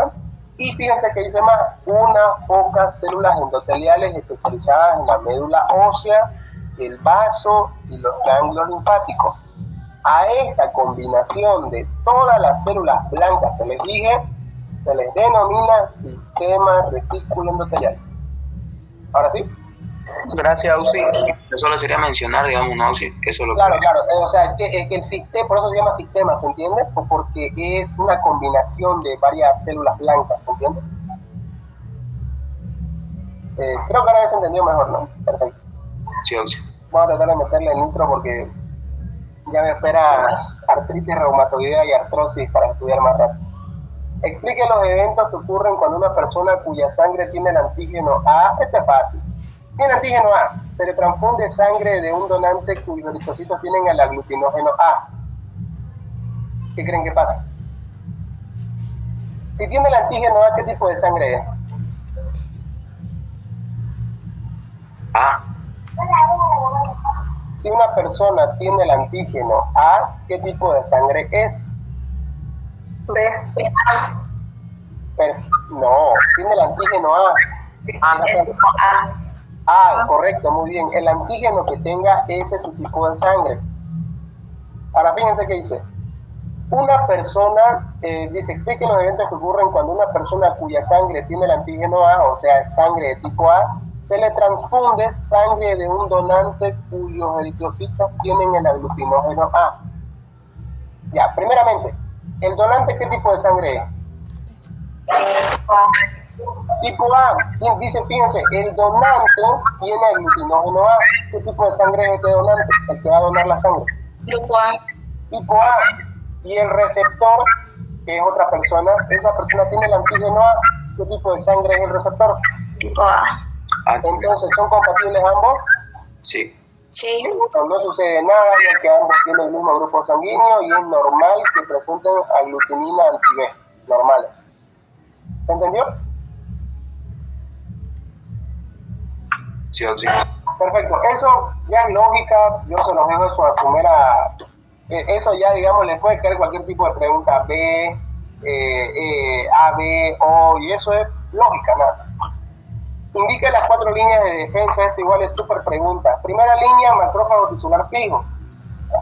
Y fíjense que dice más, unas pocas células endoteliales especializadas en la médula ósea, el vaso y los ganglios linfáticos. A esta combinación de todas las células blancas que les dije, se les denomina sistema retículo endotelial. Ahora sí. Gracias, Uzi. Yo solo sería mencionar, digamos, ¿no, Uzi? Eso es lo Claro, que... claro. O sea, que el sistema, por eso se llama sistema, ¿se entiende? Porque es una combinación de varias células blancas, ¿se entiende? Creo que ahora ya se entendió mejor, ¿no? Perfecto. Sí, Uzi. Vamos a tratar de meterle el intro porque ya me espera artritis reumatoidea y artrosis para estudiar más rápido. Explique los eventos que ocurren cuando una persona cuya sangre tiene el antígeno A. Este es fácil. Tiene antígeno A. Se le transfunde sangre de un donante cuyos eritrocitos tienen el aglutinógeno A. ¿Qué creen que pasa? Si tiene el antígeno A, ¿qué tipo de sangre es? A. Si una persona tiene el antígeno A, ¿qué tipo de sangre es? B. No, tiene el antígeno A. Es tipo A. Ah, correcto, muy bien. El antígeno que tenga, ese es su tipo de sangre. Ahora fíjense que dice, una persona, dice, explique los eventos que ocurren cuando una persona cuya sangre tiene el antígeno A, o sea, es sangre de tipo A, se le transfunde sangre de un donante cuyos eritrocitos tienen el aglutinógeno A. Ya, primeramente, ¿el donante qué tipo de sangre es? Tipo A. Dice, fíjense, el donante tiene el aglutinógeno A. ¿Qué tipo de sangre es este donante? El que va a donar la sangre. Grupo A. Tipo A. Y el receptor, que es otra persona, esa persona tiene el antígeno A. ¿Qué tipo de sangre es el receptor? Tipo A. Entonces, ¿son compatibles ambos? Sí. Sí. No sucede nada, ya que ambos tienen el mismo grupo sanguíneo y es normal que presenten aglutinina anti-B, normales. ¿Se entendió? Sí, Uzi. Perfecto, eso ya es lógica, yo se los dejo eso a su mera... Eso ya, digamos, les puede caer cualquier tipo de pregunta, B, A, B, O, y eso es lógica, nada. Indica las 4 líneas de defensa, esto igual es súper pregunta. Primera línea, macrófago tisular fijo.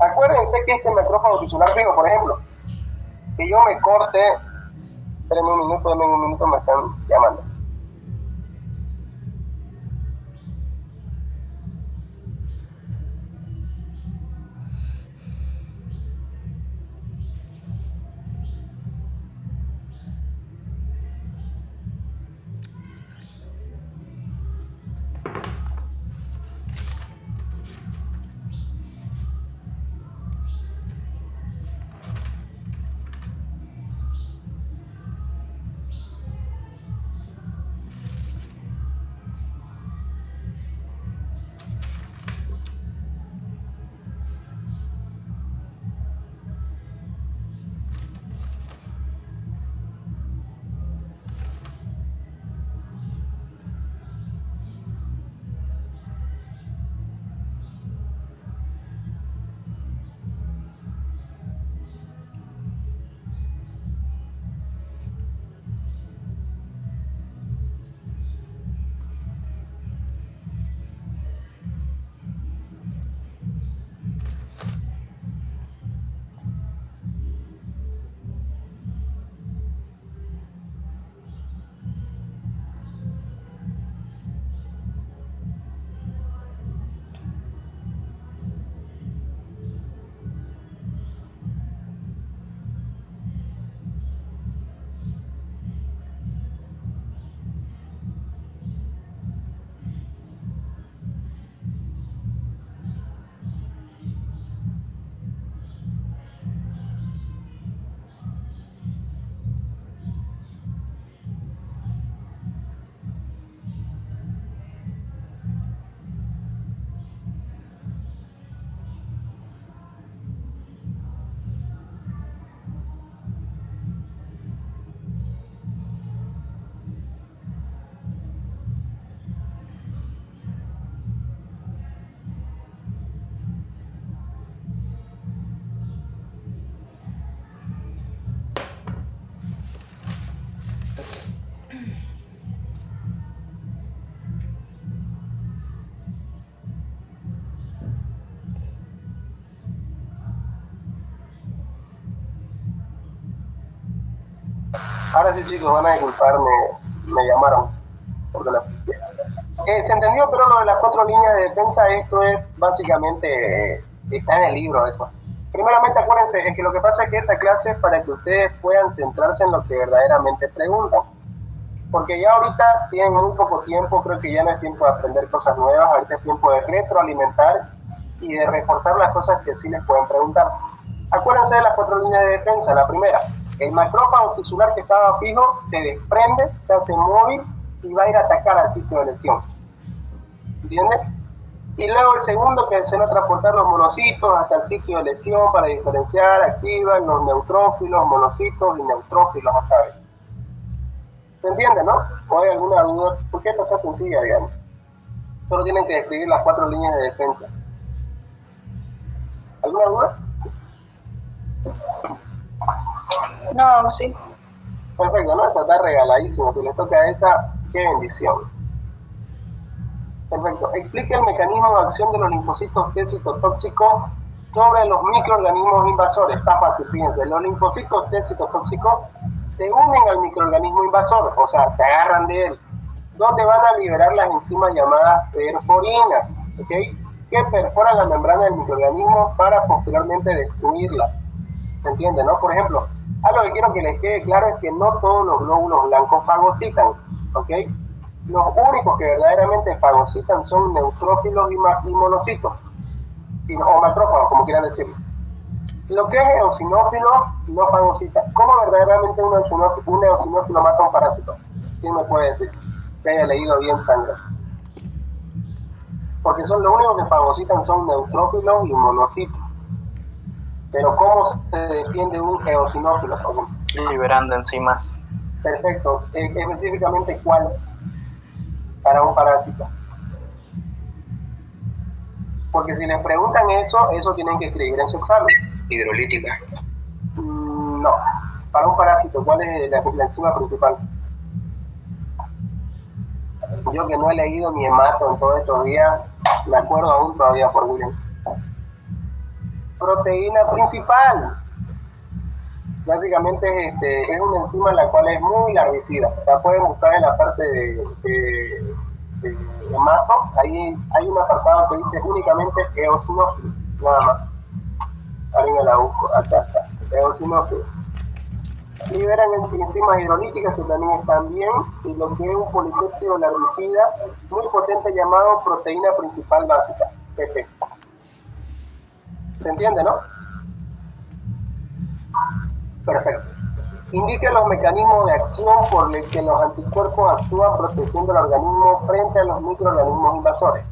Acuérdense que este macrófago tisular fijo, por ejemplo, que yo me corte, espérenme un minuto, me están llamando. Ahora sí, chicos, van a disculparme, me llamaron. Porque se entendió, pero lo de las 4 líneas de defensa, esto es básicamente, está en el libro eso. Primeramente, acuérdense, es que lo que pasa es que esta clase es para que ustedes puedan centrarse en lo que verdaderamente preguntan. Porque ya ahorita tienen muy poco tiempo, creo que ya no es tiempo de aprender cosas nuevas, ahorita es tiempo de retroalimentar y de reforzar las cosas que sí les pueden preguntar. Acuérdense de las 4 líneas de defensa. La primera, el macrófago tisular que estaba fijo se desprende, se hace móvil y va a ir a atacar al sitio de lesión. ¿Entiendes? Y luego el segundo, que se van a transportar los monocitos hasta el sitio de lesión para diferenciar, activan los neutrófilos, monocitos y neutrófilos otra vez. ¿Se entiende, no? ¿O hay alguna duda? Porque esta está sencilla, digamos. Solo tienen que describir las 4 líneas de defensa. ¿Alguna duda? No, sí. Perfecto, ¿no? Esa está regaladísima. Si les toca a esa, qué bendición. Perfecto. Explique el mecanismo de acción de los linfocitos T citotóxicos sobre los microorganismos invasores. Está fácil, fíjense. Los linfocitos T citotóxicos se unen al microorganismo invasor, o sea, se agarran de él, donde van a liberar las enzimas llamadas perforinas, ¿ok? Que perforan la membrana del microorganismo para posteriormente destruirla. ¿Se entiende, no? Por ejemplo, algo que quiero que les quede claro es que no todos los glóbulos blancos fagocitan, ¿ok? Los únicos que verdaderamente fagocitan son neutrófilos y monocitos, o macrófagos, como quieran decirlo. Lo que es eosinófilo no fagocita. ¿Cómo verdaderamente un eosinófilo mata a un parásito? ¿Quién me puede decir? Que haya leído bien sangre. Porque son lo único que fagocitan son neutrófilos y monocitos. Pero ¿cómo se defiende un eosinófilo? Liberando enzimas. Perfecto. Específicamente, ¿cuál? Para un parásito. Porque si les preguntan eso tienen que escribir en su examen. Hidrolítica. No. Para un parásito, ¿cuál es la enzima principal? Yo que no he leído mi hemato en todos estos días, me acuerdo aún todavía por Williams. Proteína principal. Básicamente es una enzima la cual es muy larvicida. La pueden buscar en la parte de hemato. Ahí hay un apartado que dice únicamente eosinófilo, nada más. Ahí me la busco, acá está, eosinófilo. Liberan enzimas hidrolíticas que también están bien, y lo que es un polipéptido larvicida muy potente llamado proteína principal básica, PP. ¿Se entiende, no? Perfecto. Indique los mecanismos de acción por los que los anticuerpos actúan protegiendo al organismo frente a los microorganismos invasores.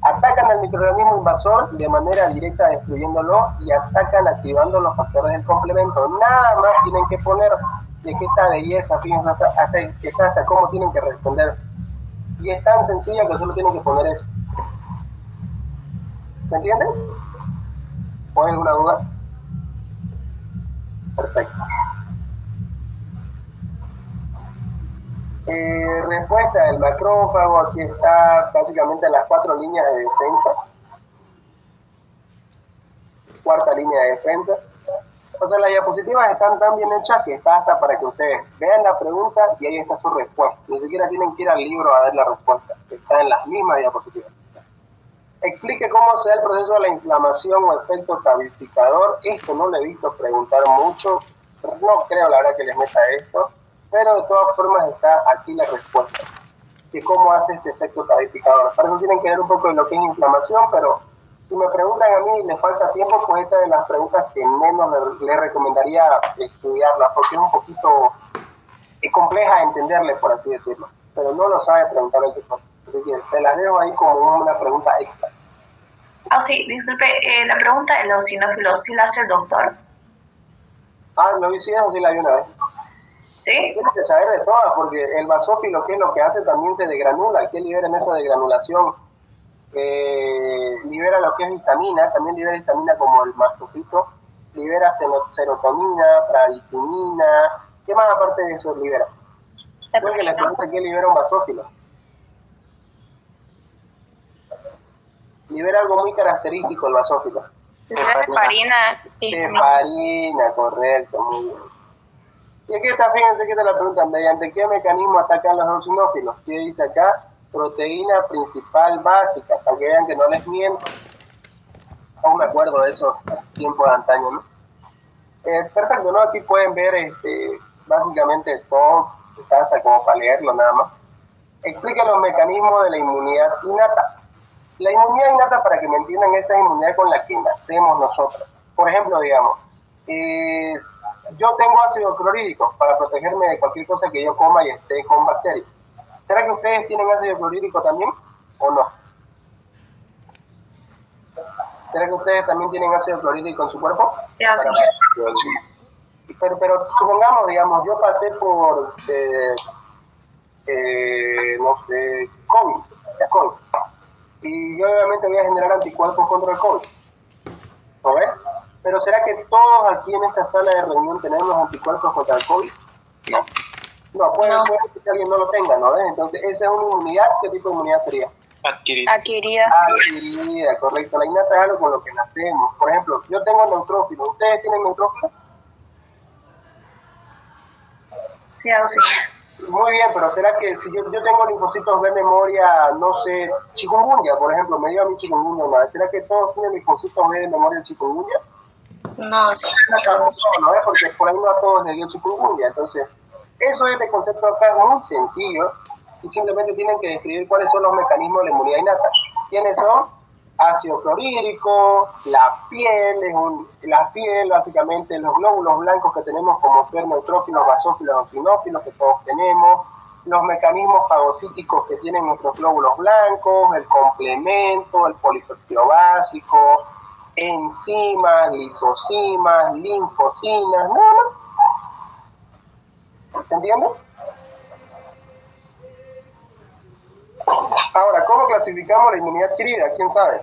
Atacan al microorganismo invasor de manera directa destruyéndolo y atacan activando los factores del complemento. Nada más tienen que poner de que esta belleza, fíjense hasta cómo tienen que responder. Y es tan sencilla que solo tienen que poner eso. ¿Se entiende? ¿O hay alguna duda? Perfecto. Respuesta del macrófago, aquí está básicamente las 4 líneas de defensa. Cuarta línea de defensa. O sea, las diapositivas están tan bien hechas que está hasta para que ustedes vean la pregunta y ahí está su respuesta. Ni siquiera tienen que ir al libro a ver la respuesta, está en las mismas diapositivas. Explique cómo se da el proceso de la inflamación o efecto tabificador. Esto no lo he visto preguntar mucho, no creo la verdad que les meta esto, pero de todas formas está aquí la respuesta, de cómo hace este efecto tabificador. Para eso tienen que ver un poco de lo que es inflamación, pero si me preguntan a mí y les falta tiempo, pues esta es de las preguntas que menos les recomendaría estudiarla, porque es un poquito compleja de entenderle, por así decirlo, pero no lo sabe preguntar el tipo. Así que se las dejo ahí como una pregunta extra. Ah, sí, disculpe, la pregunta del eosinófilo, ¿sí la hace el doctor? Ah, lo vi, sí, eso sí la vi una vez. ¿Sí? Tienes que saber de todas, porque el basófilo, ¿qué es lo que hace? También se degranula. ¿Qué libera en esa degranulación? Libera lo que es vitamina, también libera vitamina como el mastofito, libera serotonina, pradicinina. ¿Qué más aparte de eso libera? Creo que les pregunta qué libera un basófilo. Libera algo muy característico el basófilo. Heparina. Heparina, correcto, muy bien. Y aquí está, fíjense que está la pregunta, ¿mediante qué mecanismo atacan los eosinófilos? ¿Qué dice acá? Proteína principal básica, para que vean que no les miento. Aún me acuerdo de esos tiempos de antaño, ¿no? Perfecto, ¿no? Aquí pueden ver básicamente todo, está hasta como para leerlo nada más. Explica los mecanismos de la inmunidad innata. La inmunidad innata, para que me entiendan, es esa inmunidad con la que nacemos nosotros. Por ejemplo, digamos, yo tengo ácido clorhídrico para protegerme de cualquier cosa que yo coma y esté con bacterias. ¿Será que ustedes tienen ácido clorhídrico también o no? ¿Será que ustedes también tienen ácido clorhídrico en su cuerpo? Sí, así. Pero supongamos, digamos, yo pasé por, no sé, COVID, y yo obviamente voy a generar anticuerpos contra el COVID, ¿no ves? Pero ¿será que todos aquí en esta sala de reunión tenemos anticuerpos contra el COVID? No. No, puede ser que alguien no lo tenga, ¿no ves? Entonces, esa es una inmunidad. ¿Qué tipo de inmunidad sería? Adquirida. Adquirida, correcto. La innata es algo con lo que nacemos. Por ejemplo, yo tengo neutrófilos. ¿Ustedes tienen neutrófilos? Sí, así. Muy bien, pero ¿será que si yo tengo linfocitos de memoria, no sé, chikungunya, por ejemplo, me dio a mí chikungunya una vez, ¿será que todos tienen linfocitos B de memoria de chikungunya? No, sí, no todos. No, es porque por ahí no a todos les dio chikungunya. Entonces, eso es de concepto acá muy sencillo y simplemente tienen que describir cuáles son los mecanismos de la inmunidad innata. ¿Quiénes son? Ácido clorhídrico, la piel, básicamente los glóbulos blancos que tenemos como ser neutrófilos, basófilos, eosinófilos que todos tenemos, los mecanismos fagocíticos que tienen nuestros glóbulos blancos, el complemento, el polipeptido básico, enzimas, lisocimas, linfocinas, ¿no? ¿Se entiende? Ahora, ¿cómo clasificamos la inmunidad adquirida? ¿Quién sabe?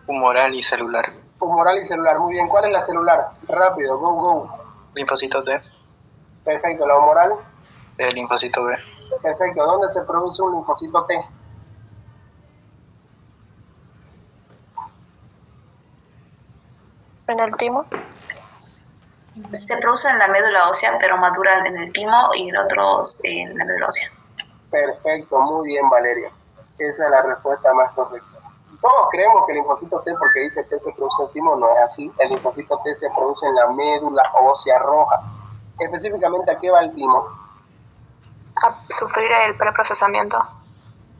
Humoral y celular. Humoral y celular, muy bien. ¿Cuál es la celular? Rápido, go. Linfocito T. Perfecto, ¿la humoral? El linfocito B. Perfecto, ¿dónde se produce un linfocito T? En el timo. Se produce en la médula ósea, pero maduran en el timo y en otros en la médula ósea. Perfecto, muy bien, Valeria. Esa es la respuesta más correcta. Todos creemos que el linfocito T, porque dice T se produce en el timo, no es así. El linfocito T se produce en la médula ósea roja. Específicamente, ¿a qué va el timo? A sufrir el preprocesamiento.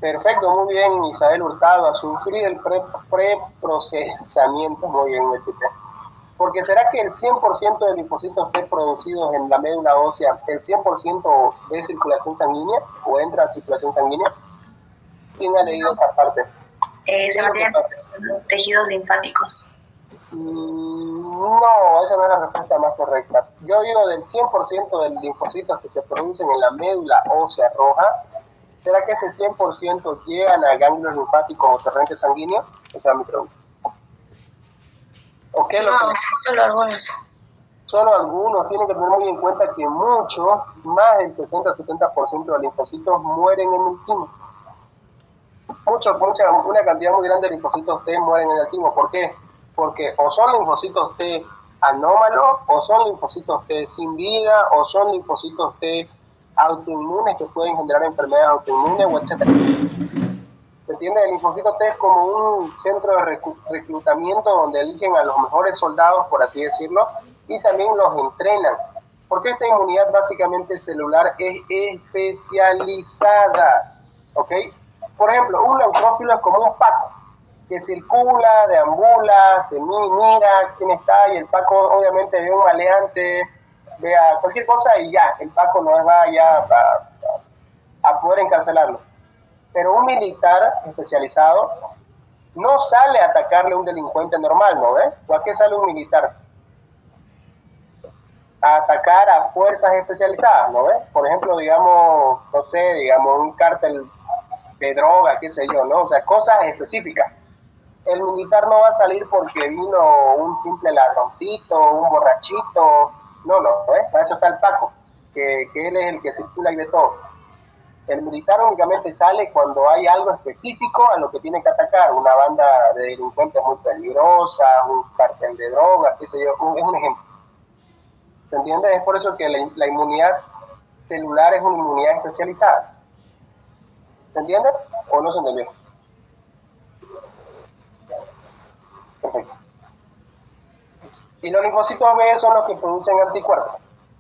Perfecto, muy bien, Isabel Hurtado, a sufrir el preprocesamiento, muy bien, Mechite. Porque ¿será que el 100% de linfocitos T producidos en la médula ósea, el 100% de circulación sanguínea o entra a circulación sanguínea? ¿Quién ha leído esa parte? Se mantienen tejidos linfáticos. No, esa no es la respuesta más correcta. Yo digo del 100% de linfocitos que se producen en la médula ósea roja, ¿será que ese 100% llegan a ganglios linfáticos o torrentes sanguíneos? Esa es mi pregunta. ¿O qué es lo que... solo algunos. Solo algunos. Tienen que tener muy en cuenta que mucho, más del 60-70% de linfocitos mueren en el timo. Una cantidad muy grande de linfocitos T mueren en el timo. ¿Por qué? Porque o son linfocitos T anómalos, o son linfocitos T sin vida, o son linfocitos T autoinmunes que pueden generar enfermedades autoinmunes, o etcétera. ¿Se entiende? El linfocito T es como un centro de reclutamiento donde eligen a los mejores soldados, por así decirlo, y también los entrenan. Porque esta inmunidad básicamente celular es especializada, ¿ok? Por ejemplo, un neutrófilo es como un paco, que circula, deambula, se mira quién está, y el paco obviamente ve un maleante, ve a cualquier cosa y ya, el paco no va ya a poder encarcelarlo. Pero un militar especializado no sale a atacarle a un delincuente normal, ¿no ves? ¿O a qué sale un militar? A atacar a fuerzas especializadas, ¿no ves? Por ejemplo, digamos, no sé, digamos un cártel de droga, qué sé yo, ¿no? O sea, cosas específicas. El militar no va a salir porque vino un simple ladroncito, un borrachito, no, ¿ves? Para eso está el Paco, que él es el que circula y ve todo. El militar únicamente sale cuando hay algo específico a lo que tiene que atacar, una banda de delincuentes muy peligrosa, un cartel de drogas, qué sé yo, es un ejemplo. ¿Se entiende? Es por eso que la inmunidad celular es una inmunidad especializada. ¿Se entiende? ¿O no se entendió? Perfecto. Y los linfocitos B son los que producen anticuerpos.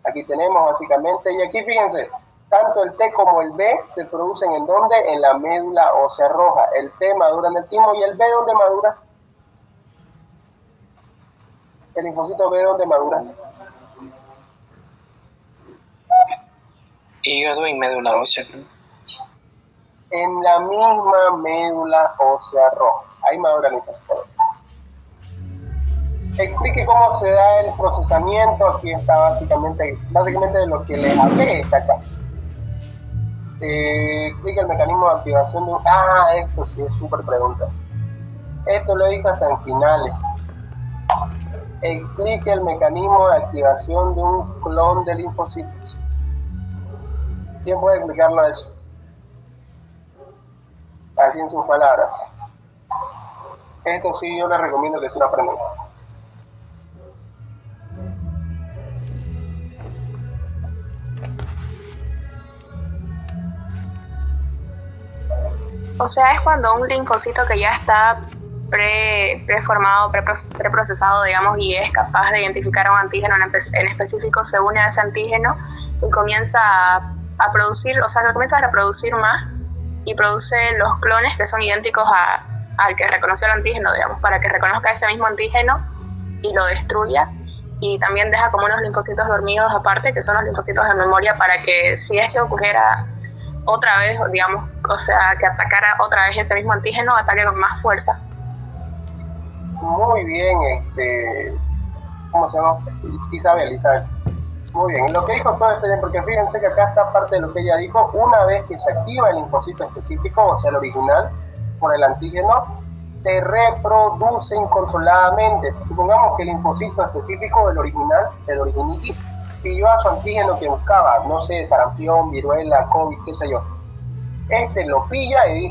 Aquí tenemos básicamente, y aquí fíjense, tanto el T como el B se producen ¿en dónde? En la médula ósea roja. El T madura en el timo y el B ¿dónde madura? El linfocito B ¿dónde madura? Hígado y médula ósea. En la misma médula ósea roja. Ahí madura el linfocito B. Explique cómo se da el procesamiento. Aquí está básicamente de lo que les hablé, está acá. Explica el mecanismo de activación de un... esto sí es súper pregunta. Esto lo he visto hasta en finales. Explique el mecanismo de activación de un clon de linfocitos. ¿Quién puede explicarlo eso? Así en sus palabras. Esto sí yo les recomiendo que se lo aprendan. O sea, es cuando un linfocito que ya está preformado, preprocesado, digamos, y es capaz de identificar a un antígeno en específico, se une a ese antígeno y comienza a producir, o sea, comienza a reproducir más y produce los clones que son idénticos al que reconoció el antígeno, digamos, para que reconozca ese mismo antígeno y lo destruya. Y también deja como unos linfocitos dormidos aparte, que son los linfocitos de memoria, para que si es que ocurriera otra vez, digamos, o sea, que atacara otra vez ese mismo antígeno, ataque con más fuerza. Muy bien, ¿cómo se llama? Isabel. Muy bien, lo que dijo todo porque fíjense que acá está parte de lo que ella dijo. Una vez que se activa el linfocito específico, o sea, el original, por el antígeno, se reproduce incontroladamente. Supongamos que el linfocito específico, el original, el originity, pilló a su antígeno que buscaba, no sé, sarampión, viruela, COVID, qué sé yo. Lo pilla y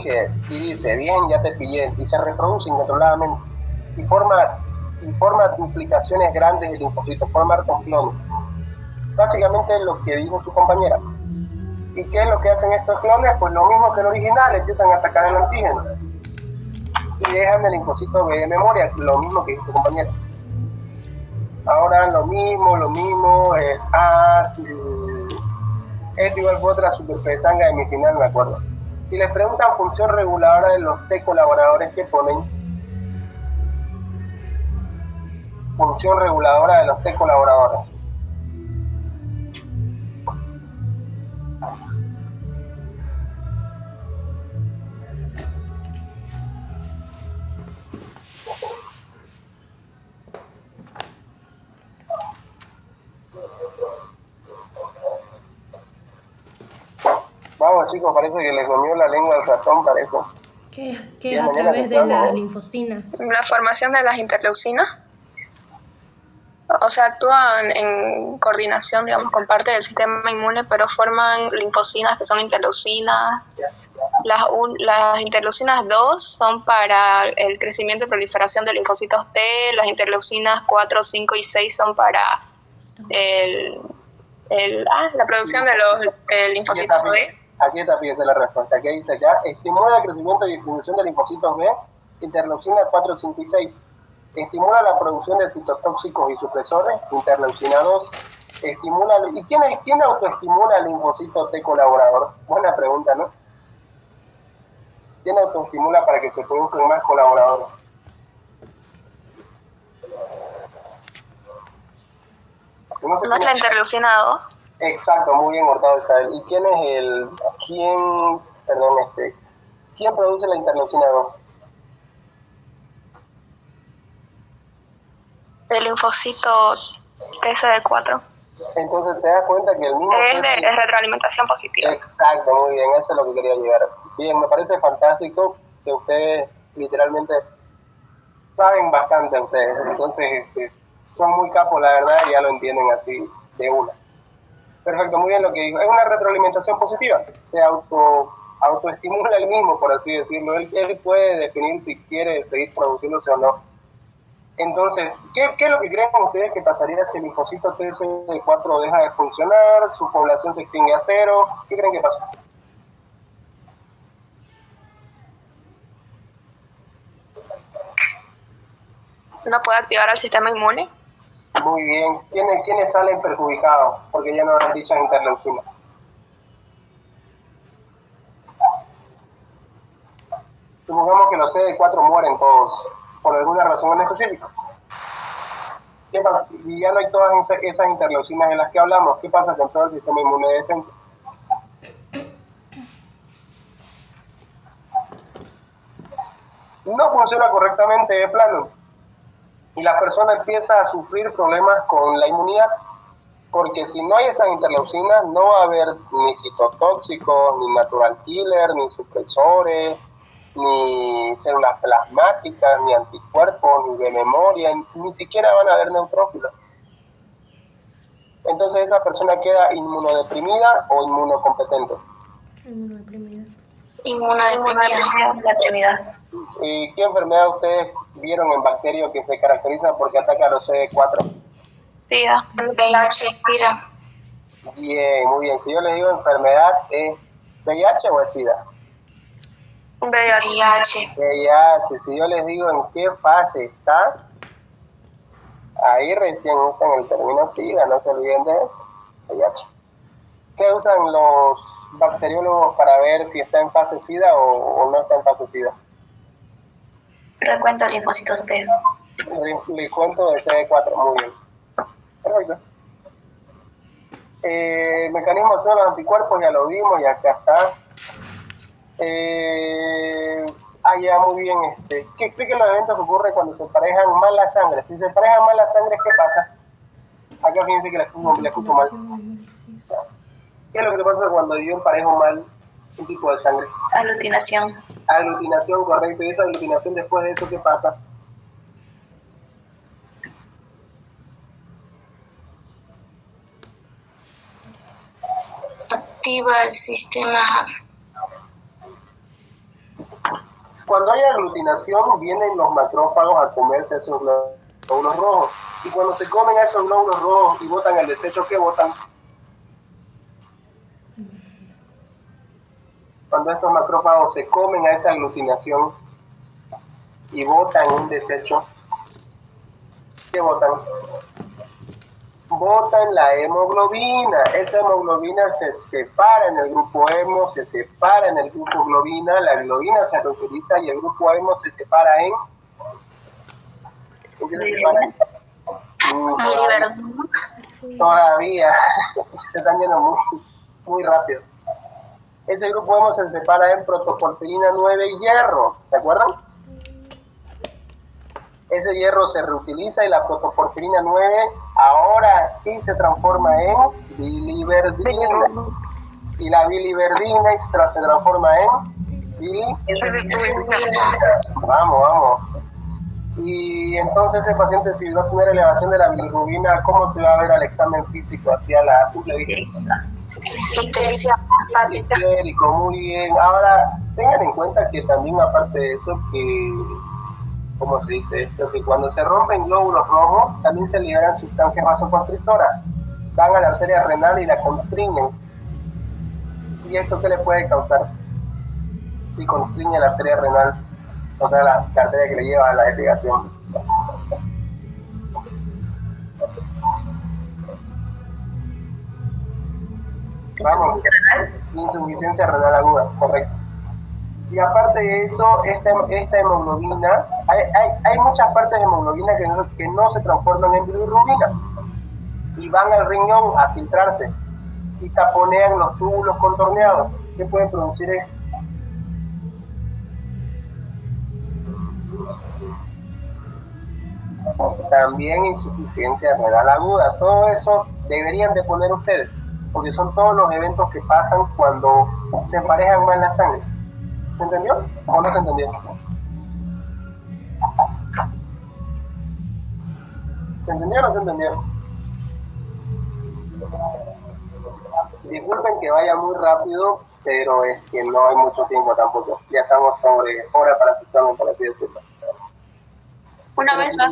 dice, bien, ya te pillé, y se reproduce incontroladamente. Y forma duplicaciones grandes del linfocito, forma hartos clones. Básicamente es lo que dijo su compañera. ¿Y qué es lo que hacen estos clones? Pues lo mismo que el original, empiezan a atacar el antígeno. Y dejan el linfocito B de memoria, lo mismo que dijo su compañera. Ahora lo mismo, sí. Esto igual fue otra super pesanga de mi final, me acuerdo. Si les preguntan función reguladora de los T colaboradores, ¿qué ponen? Función reguladora de los T colaboradores. Vamos chicos, parece que les comió la lengua al ratón, parece. ¿Qué es a través de las linfocinas? La formación de las interleucinas. O sea, actúan en coordinación, digamos, con parte del sistema inmune, pero forman linfocinas que son interleucinas. Las interleucinas 2 son para el crecimiento y proliferación de linfocitos T, las interleucinas 4, 5 y 6 son para la producción de los linfocitos B. Aquí está, fíjese la respuesta. Aquí dice acá, estimula el crecimiento y distribución de linfocitos B, interleucinas 4, 5 y 6. Estimula la producción de citotóxicos y supresores, interleucina 2. Estimula, ¿y quién autoestimula el linfocito T colaborador? Buena pregunta, ¿no? ¿Quién autoestimula para que se produzcan más colaboradores? ¿No es la interleucina 2? Exacto, muy bien, Hurtado Isabel. ¿Y quién produce la interleucina 2? El linfocito TCD4. Entonces te das cuenta que el mismo... Es de retroalimentación positiva. Exacto, muy bien, eso es lo que quería llegar. Bien, me parece fantástico que ustedes literalmente saben bastante ustedes. Entonces, son muy capos, la verdad, y ya lo entienden así de una. Perfecto, muy bien lo que dijo. Es una retroalimentación positiva. Se autoestimula él mismo, por así decirlo. Él puede definir si quiere seguir produciéndose o no. Entonces, ¿qué es lo que creen ustedes que pasaría si el linfocito TCD4 deja de funcionar, su población se extingue a cero? ¿Qué creen que pasa? ¿No puede activar el sistema inmune? Muy bien. ¿Quiénes salen perjudicados? Porque ya no han dichas interleucinas. Supongamos que los CD4 mueren todos, por alguna razón en específico. ¿Qué pasa? Y ya no hay todas esas interleucinas de las que hablamos. ¿Qué pasa con todo el sistema inmune de defensa? No funciona correctamente de plano. Y la persona empieza a sufrir problemas con la inmunidad, porque si no hay esas interleucinas, no va a haber ni citotóxicos, ni natural killer, ni supresores, ni células plasmáticas, ni anticuerpos, ni de memoria, ni siquiera van a haber neutrófilos. Entonces esa persona queda inmunodeprimida o inmunocompetente. Inmunodeprimida. Inmunodeprimida. ¿Y qué enfermedad ustedes vieron en bacterio que se caracteriza porque ataca a los CD4? SIDA. SIDA. Bien, muy bien. Si yo les digo enfermedad, ¿es VIH o es SIDA? VIH. VIH. Si yo les digo en qué fase está, ahí recién usan el término SIDA, no se olviden de eso. VIH. ¿Qué usan los bacteriólogos para ver si está en fase SIDA o no está en fase SIDA? Recuento de linfocitos T. Le cuento de CD4, muy bien. Perfecto. Mecanismo de acción de los anticuerpos, ya lo vimos y acá está. Ya muy bien. ¿Qué explica los eventos que ocurren cuando se emparejan mal la sangre? Si se emparejan mal la sangre, ¿qué pasa? Acá fíjense que la escucho mal. ¿Qué es lo que pasa cuando yo emparejo mal un tipo de sangre? Aglutinación. Aglutinación, correcto. Y esa aglutinación, después de eso, ¿qué pasa? Activa el sistema. Cuando hay aglutinación, vienen los macrófagos a comerse esos glóbulos rojos. Y cuando se comen a esos glóbulos rojos y botan el desecho, ¿qué botan? Cuando estos macrófagos se comen a esa aglutinación y botan un desecho, ¿qué botan? Botan la hemoglobina. Esa hemoglobina se separa en el grupo hemo, se separa en el grupo globina, la globina se reutiliza y el grupo hemo se separa en... ¿En qué se separa? Todavía. Se están yendo muy rápido. Ese grupo hemo se separa en protoporfirina 9 y hierro, ¿se acuerdan? Ese hierro se reutiliza y la protoporfirina 9 ahora sí se transforma en biliverdina. Y la biliverdina se transforma en Vamos. Y entonces ese paciente, si va a tener elevación de la bilirrubina, ¿cómo se va a ver al examen físico hacia la simple vista? Histérico, muy bien. Ahora, tengan en cuenta que también, aparte de eso, que, ¿cómo se dice esto? Que cuando se rompen glóbulos rojos, también se liberan sustancias vasoconstrictoras. Van a la arteria renal y la constriñen. ¿Y esto qué le puede causar? Si constriñe la arteria renal, o sea, la arteria que le lleva a la irrigación. Vamos, insuficiencia renal aguda, correcto. Y aparte de eso, esta hemoglobina, hay muchas partes de hemoglobina que no se transforman en bilirrubina y van al riñón a filtrarse y taponean los túbulos contorneados. ¿Qué pueden producir esto? También insuficiencia renal aguda. Todo eso deberían de poner ustedes, porque son todos los eventos que pasan cuando se emparejan mal la sangre. ¿Se entendió o no se entendió? ¿Se entendió o no se entendió? Disculpen que vaya muy rápido, pero es que no hay mucho tiempo tampoco. Ya estamos sobre hora para su examen, por así decirlo. Una vez más.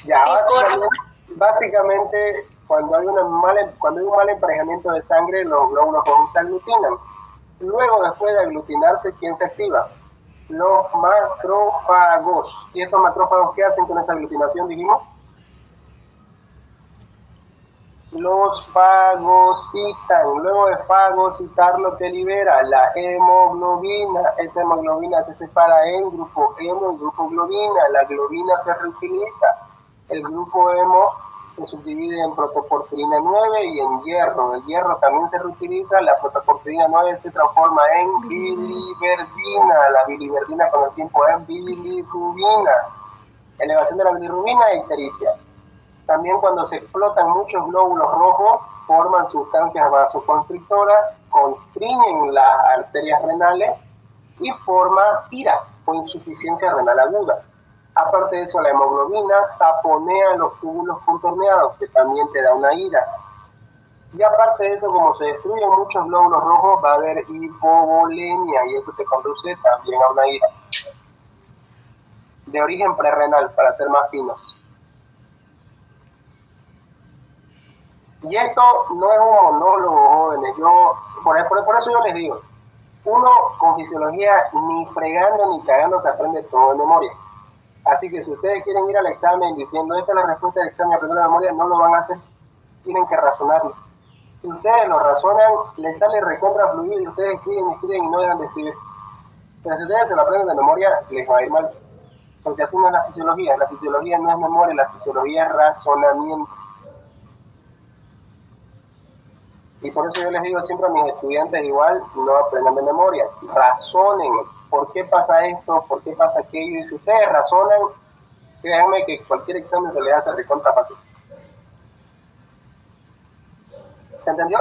Ya, Sí, básicamente cuando hay un mal emparejamiento de sangre, los glóbulos rojos se aglutinan. Luego, después de aglutinarse, ¿quién se activa? Los macrófagos. ¿Y estos macrófagos qué hacen con esa aglutinación, dijimos? Los fagocitan. Luego de fagocitar, lo que libera la hemoglobina. Esa hemoglobina se separa en grupo hemo y grupo globina. La globina se reutiliza. El grupo hemo se subdivide en protoporfirina 9 y en hierro. El hierro también se reutiliza. La protoporfirina 9 se transforma en biliverdina. La biliverdina con el tiempo es bilirrubina. Elevación de la bilirrubina e ictericia. También cuando se explotan muchos glóbulos rojos, forman sustancias vasoconstrictoras, constriñen las arterias renales y forma ira o insuficiencia renal aguda. Aparte de eso, la hemoglobina taponea los túbulos contorneados, que también te da una ira. Y aparte de eso, como se destruyen muchos glóbulos rojos, va a haber hipovolemia y eso te conduce también a una ira. De origen prerrenal, para ser más finos. Y esto no es un monólogo, jóvenes. Por eso yo les digo, uno con fisiología ni fregando ni cagando se aprende todo de memoria. Así que si ustedes quieren ir al examen diciendo esta es la respuesta del examen, aprender de memoria, no lo van a hacer. Tienen que razonarlo. Si ustedes lo razonan, les sale recontra fluido y ustedes escriben y no dejan de escribir. Pero si ustedes se lo aprenden de memoria, les va a ir mal. Porque así no es la fisiología. La fisiología no es memoria, la fisiología es razonamiento. Y por eso yo les digo siempre a mis estudiantes igual, no aprendan de memoria, razonen, ¿por qué pasa esto? ¿Por qué pasa aquello? Y si ustedes razonan, créanme que cualquier examen se les hace recontra fácil. ¿Se entendió?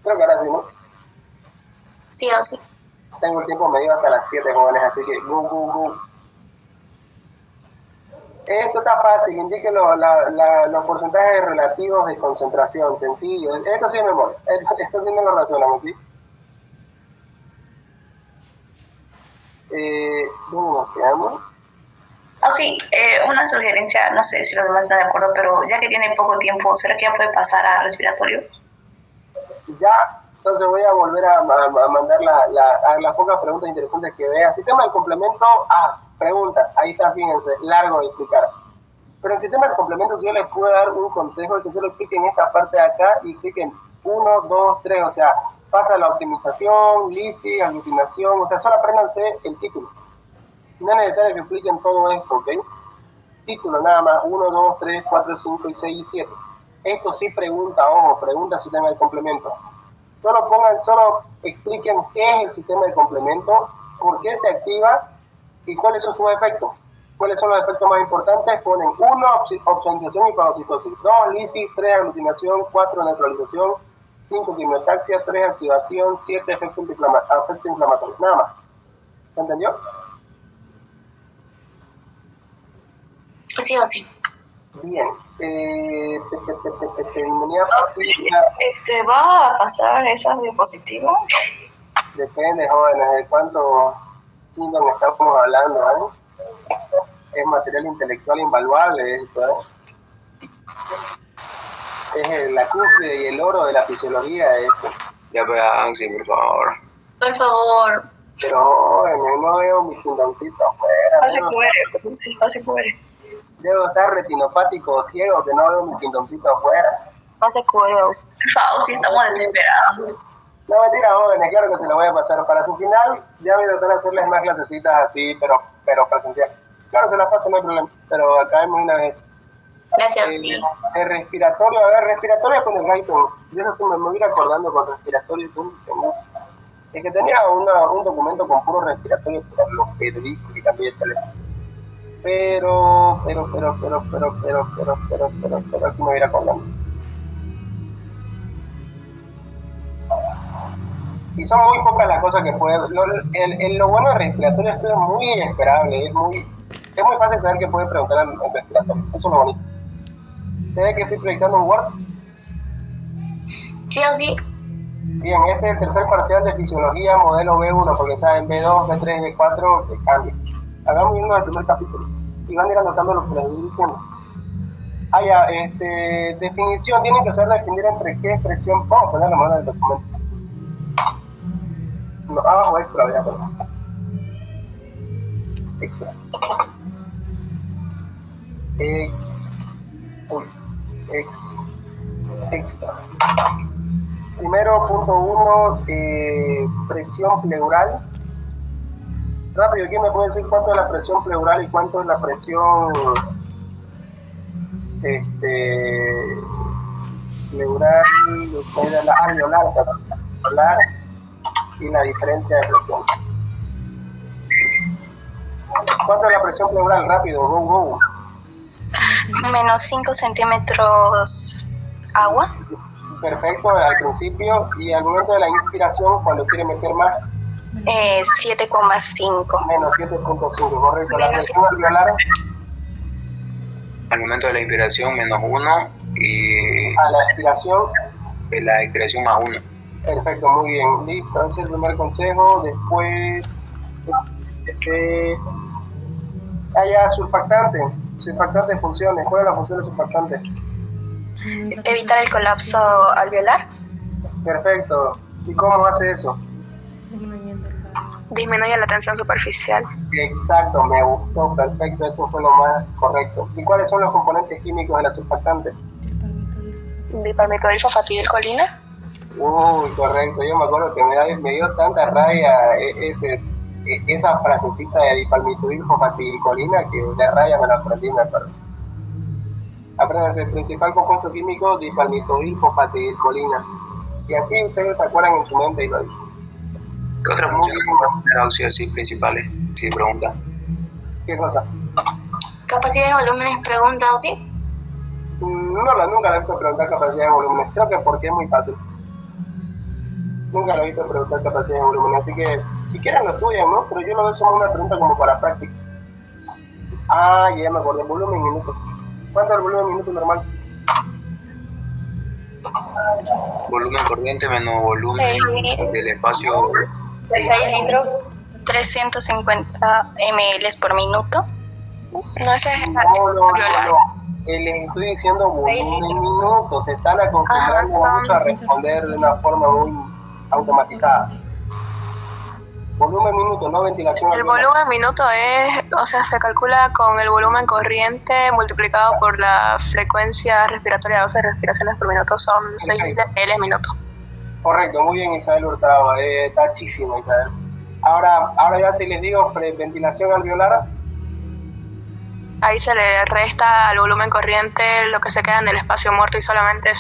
Creo que ahora sí, ¿no? Sí o sí. Tengo el tiempo medio hasta las 7, jóvenes, así que go. Esto está fácil, indique los porcentajes relativos de concentración, sencillo. Esto sí es memoria, esto sí no lo razonan, ¿sí? ¿Dónde nos quedamos? Sí, una sugerencia, no sé si los demás están de acuerdo, pero ya que tiene poco tiempo, ¿será que ya puede pasar a respiratorio? Ya, entonces voy a volver a mandar las pocas preguntas interesantes que vea. Sistema del complemento, pregunta, ahí está, fíjense, largo de explicar. Pero el sistema del complemento, si yo les puedo dar un consejo, es que solo expliquen esta parte de acá y expliquen 1, 2, 3, o sea, pasa la optimización, lisis, aglutinación, o sea, solo apréndanse el título. No es necesario que expliquen todo esto, ¿ok? Título nada más, 1, 2, 3, 4, 5, 6 y 7. Esto sí pregunta, ojo, pregunta sistema del complemento. Solo expliquen qué es el sistema de complemento, por qué se activa y cuáles son sus efectos. ¿Cuáles son los efectos más importantes? Ponen 1, opsonización y fagocitosis, 2, lisis, 3, aglutinación, 4, neutralización, 5, quimiotaxia, 3, activación, 7, efecto inflamatorio. Nada más. ¿Se entendió? Sí o sí. Bien. ¿Va a pasar esa diapositiva? Depende, jóvenes, de cuánto Kingdom estamos hablando, ¿eh? Es material intelectual invaluable esto, ¿eh? Es la cúspide y el oro de la fisiología de esto. Ya vean, sí, por favor. Por favor. Pero jóvenes, no veo mi Kingdomcito afuera. Pase QR. Debo estar retinopático o ciego que no veo mi Kingdomcito afuera. Pase QR. Por favor, si estamos desesperados. No, mentira, jóvenes, claro que se lo voy a pasar. Para su final, ya voy a tratar de hacerles más clasecitas así, pero presencial. Claro, se las paso, no hay problema, pero acá hemos una vez. Gracias, sí. El respiratorio, a ver, respiratorio con el Gaiton. Yo no sé, me voy a ir acordando con respiratorio. Es que tenía un documento con puro respiratorio, pero lo perdí porque cambié de teléfono. Pero, aquí me voy a ir acordando. Y son muy pocas las cosas que puede. Lo bueno del respiratorio es que es muy esperable, es muy fácil saber que puede preguntar al respiratorio. Eso es lo bonito. ¿Se ve que estoy proyectando un Word? Sí o sí. Bien, este es el tercer parcial de fisiología, modelo B1, porque saben, B2, B3, B4, que cambia. Hagamos uno del primer capítulo y van a ir anotando lo que les voy diciendo. Ya, definición, tienen que saber definir entre qué expresión, vamos a poner la mano del documento. No, abajo extra, ya, perdón. Extra. Extra. Primero, punto 1, presión pleural. Rápido, ¿quién me puede decir cuánto es la presión pleural y cuánto es la presión pleural, la alveolar, alveolar y la diferencia de presión? ¿Cuánto es la presión pleural? Rápido, go. Menos 5 centímetros agua. Perfecto, al principio, y al momento de la inspiración, cuando quiere meter más. 7,5. Menos 7,5, correcto. La presión alveolar. Al momento de la inspiración, menos 1, y A la expiración. de la expiración más 1. Perfecto, muy bien. Listo, ese es el primer consejo. Después, ya, surfactante. Surfactante funciones. ¿Cuál es la función de surfactante? Evitar el colapso alveolar. Perfecto. ¿Y cómo hace eso? Disminuye la tensión superficial. Exacto, me gustó, perfecto, eso fue lo más correcto. ¿Y cuáles son los componentes químicos de la surfactante? Dipalmitodilfosfatidilcolina. Uy, correcto, yo me acuerdo que me dio tanta rabia esa frasecita de dipalmitodilfosfatidilcolina que de rabia me la aprendí, me acuerdo. Apréndanse, el principal compuesto químico, dipalmitodilfosfatidilcolina. Y así ustedes se acuerdan en su mente y lo dicen. ¿Qué otras funciones pueden tener así principales? Si pregunta. ¿Qué cosa? Capacidad de volúmenes, pregunta, ¿o sí? Nunca le he visto preguntar capacidad de volúmenes. Creo que porque es muy fácil. Nunca le he visto preguntar capacidad de volúmenes. Así que, si quieren lo estudian, ¿no? Pero yo lo veo como una pregunta como para práctica. Ya me acordé. Volumen minuto. ¿Cuánto es el volumen minuto normal? Volumen corriente menos volumen del espacio. 6 litros. 350 ml por minuto. No, ese es No. Les estoy diciendo volumen minuto. Se están acostumbrando mucho a responder de una forma muy automatizada. Volumen minuto, no ventilación. El volumen minuto se calcula con el volumen corriente multiplicado por la frecuencia respiratoria. 12 respiraciones por minuto son 6 ml minuto. Correcto, muy bien, Isabel Hurtado, tachísima, Isabel. Ahora ya si les digo ventilación alveolar. Ahí se le resta al volumen corriente lo que se queda en el espacio muerto y solamente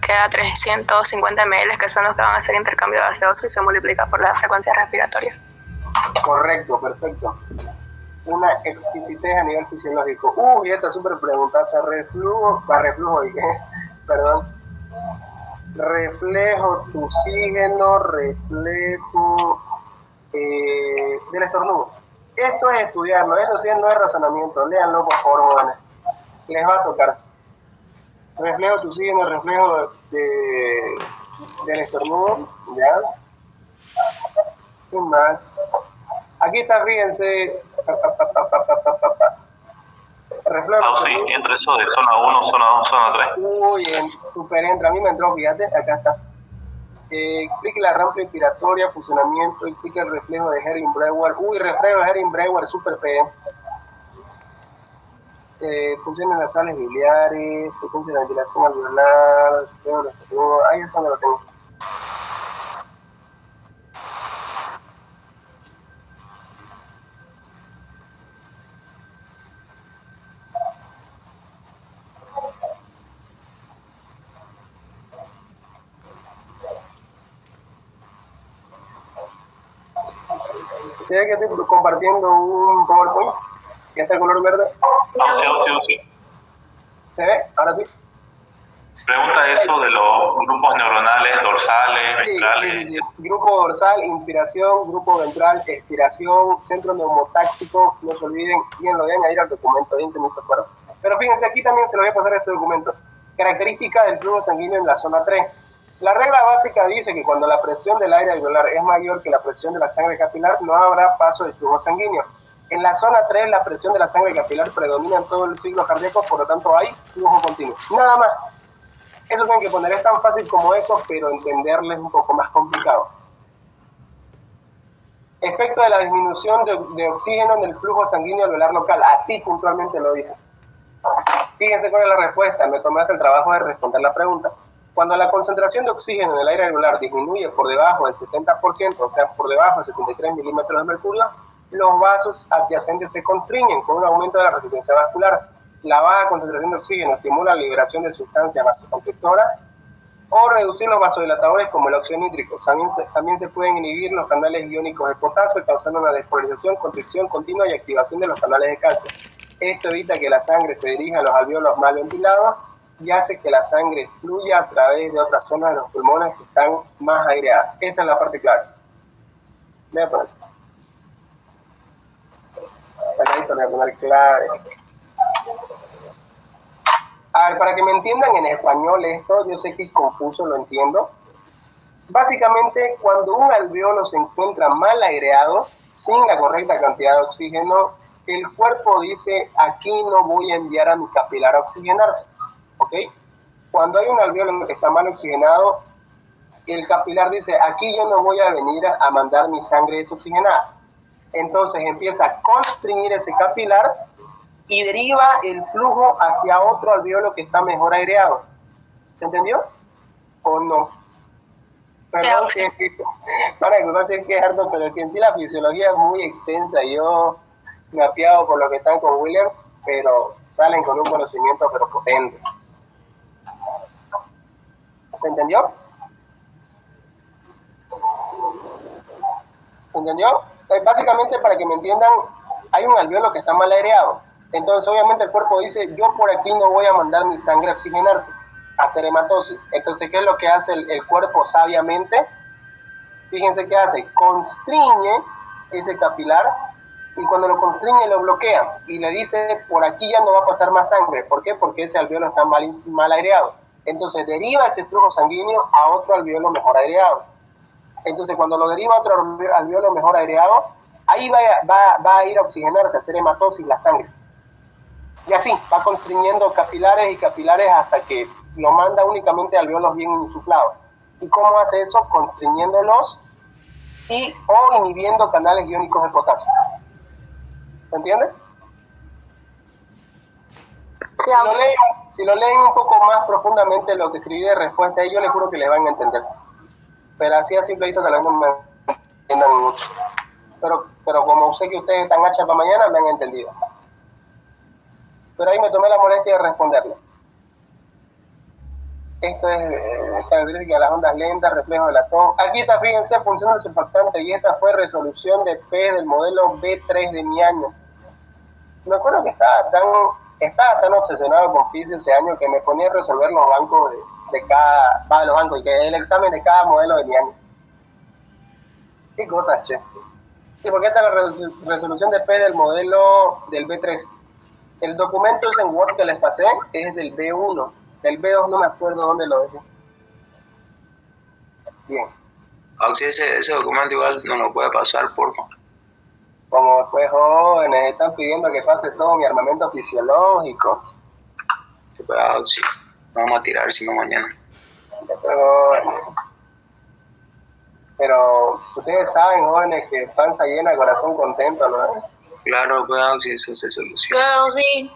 queda 350 ml, que son los que van a hacer intercambio gaseoso, y se multiplica por la frecuencia respiratoria. Correcto, perfecto. Una exquisitez a nivel fisiológico. Y esta súper pregunta, reflejo, de oxígeno, reflejo del estornudo. Esto es estudiarlo, esto sí no es razonamiento, léanlo por favor, jóvenes. Les va a tocar. Reflejo de oxígeno, reflejo del estornudo, ¿ya? ¿Qué más? Aquí está, fíjense. Reflejo. Sí, entre eso de zona 1, zona 2, zona 3. Uy, super entra, a mí me entró, fíjate, acá está. Explique la rampa inspiratoria, funcionamiento, explique el reflejo de Herring-Brewer. Reflejo de Herring-Brewer, super P. Funciones nasales biliares, frecuencia de ventilación alveolar, eso no lo tengo. ¿Se ve que estoy compartiendo un PowerPoint? ¿Que está de color verde? Sí. ¿Se ve? Ahora sí. Pregunta eso de los grupos neuronales, dorsales, ventrales. Sí. Grupo dorsal, inspiración, grupo ventral, expiración, centro neumotáxico, no se olviden, bien lo voy a añadir al documento, bien que no se acuerdan. Pero fíjense, aquí también se lo voy a pasar a este documento. Característica del flujo sanguíneo en la zona 3. La regla básica dice que cuando la presión del aire alveolar es mayor que la presión de la sangre capilar, no habrá paso de flujo sanguíneo. En la zona 3, la presión de la sangre capilar predomina en todo el ciclo cardíaco, por lo tanto hay flujo continuo. Nada más. Eso tienen que poner, es tan fácil como eso, pero entenderlo es un poco más complicado. Efecto de la disminución de oxígeno en el flujo sanguíneo alveolar local, así puntualmente lo dice. Fíjense cuál es la respuesta, me tomaste el trabajo de responder la pregunta. Cuando la concentración de oxígeno en el aire alveolar disminuye por debajo del 70%, o sea, por debajo de 73 milímetros de mercurio, los vasos adyacentes se constriñen con un aumento de la resistencia vascular. La baja concentración de oxígeno estimula la liberación de sustancias vasoconstrictoras o reducir los vasodilatadores como el óxido nítrico. También se pueden inhibir los canales iónicos de potasio, causando una despolarización, constricción continua y activación de los canales de calcio. Esto evita que la sangre se dirija a los alvéolos mal ventilados y hace que la sangre fluya a través de otras zonas de los pulmones que están más aireadas. Esta es la parte clave. Voy a poner. Voy a poner clave. A ver, para que me entiendan en español esto, yo sé que es confuso, lo entiendo. Básicamente, cuando un alveolo se encuentra mal aireado, sin la correcta cantidad de oxígeno, el cuerpo dice, aquí no voy a enviar a mi capilar a oxigenarse, ¿ok? Cuando hay un alveolo que está mal oxigenado, el capilar dice, aquí yo no voy a venir a mandar mi sangre desoxigenada. Entonces empieza a constreñir ese capilar y deriva el flujo hacia otro alveolo que está mejor aireado. ¿Se entendió? ¿O no? Perdón, si es que, para que no se quejarnos, pero es que en sí la fisiología es muy extensa. Yo me apiado por los que están con Williams, pero salen con un conocimiento pero potente. ¿Se entendió? ¿Se entendió? Básicamente, para que me entiendan, hay un alveolo que está mal aireado. Entonces, obviamente, el cuerpo dice, yo por aquí no voy a mandar mi sangre a oxigenarse, a hacer hematosis. Entonces, ¿qué es lo que hace el cuerpo sabiamente? Fíjense qué hace. Constriñe ese capilar y cuando lo constriñe lo bloquea y le dice, por aquí ya no va a pasar más sangre. ¿Por qué? Porque ese alveolo está mal aireado. Entonces, deriva ese flujo sanguíneo a otro alveolo mejor aireado. Entonces, cuando lo deriva a otro alveolo mejor aireado, ahí va a ir a oxigenarse, a hacer hematosis la sangre. Y así, va constriñendo capilares y capilares hasta que lo manda únicamente a alveolos bien insuflados. ¿Y cómo hace eso? Constriñéndolos o inhibiendo canales iónicos de potasio. ¿Se entiende? Sí, si lo leen un poco más profundamente lo que escribí de respuesta, yo les juro que les van a entender. Pero así a simple vista tal vez no me entiendan mucho. Pero como sé que ustedes están hachas para mañana, me han entendido. Pero ahí me tomé la molestia de responderle. Esto es característica de las ondas lentas, reflejo de la TON. Aquí está, fíjense, función del surfactante, y esta fue resolución de P del modelo B3 de mi año. Me acuerdo que estaba tan obsesionado con física ese año que me ponía a resolver los bancos y que el examen de cada modelo de mi año. Qué cosas, che. ¿Y por qué está la resolución de P del modelo del B3? El documento es en Word que les pasé, es del B1. Del B2 no me acuerdo dónde lo dejé. Bien. Auxi, ese documento igual no lo puede pasar, por favor. Como después jóvenes están pidiendo que pase todo mi armamento fisiológico. Auxi, no vamos a tirar sino mañana. Pero ustedes saben, jóvenes, que panza llena, corazón contento, ¿no? Claro, pues Auxi, eso se soluciona. Claro, sí.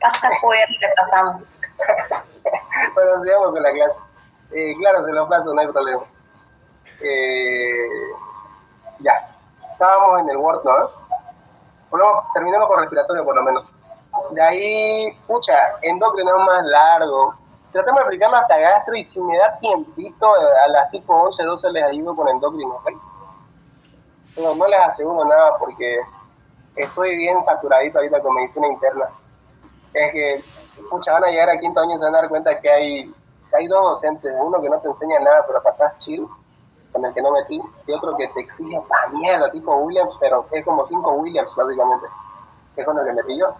Pasa fuera, le pasamos. Bueno, sigamos con la clase. Claro, se lo paso, no hay problema. Ya. Estábamos en el Word, ¿no? Bueno, terminamos con respiratorio, por lo menos. De ahí, endocrino más largo. Tratamos de aplicarlo hasta gastro y si me da tiempito, a las tipo 11, 12 les ayudo con endocrino, ¿ok? Pero no les aseguro nada porque estoy bien saturadito ahorita con medicina interna. Es que, van a llegar a quinto año y se van a dar cuenta que hay dos docentes, uno que no te enseña nada, pero pasás chill, con el que no metí, y otro que te exige la mierda, tipo Williams, pero es como 5 Williams, básicamente, que es con el que metí yo.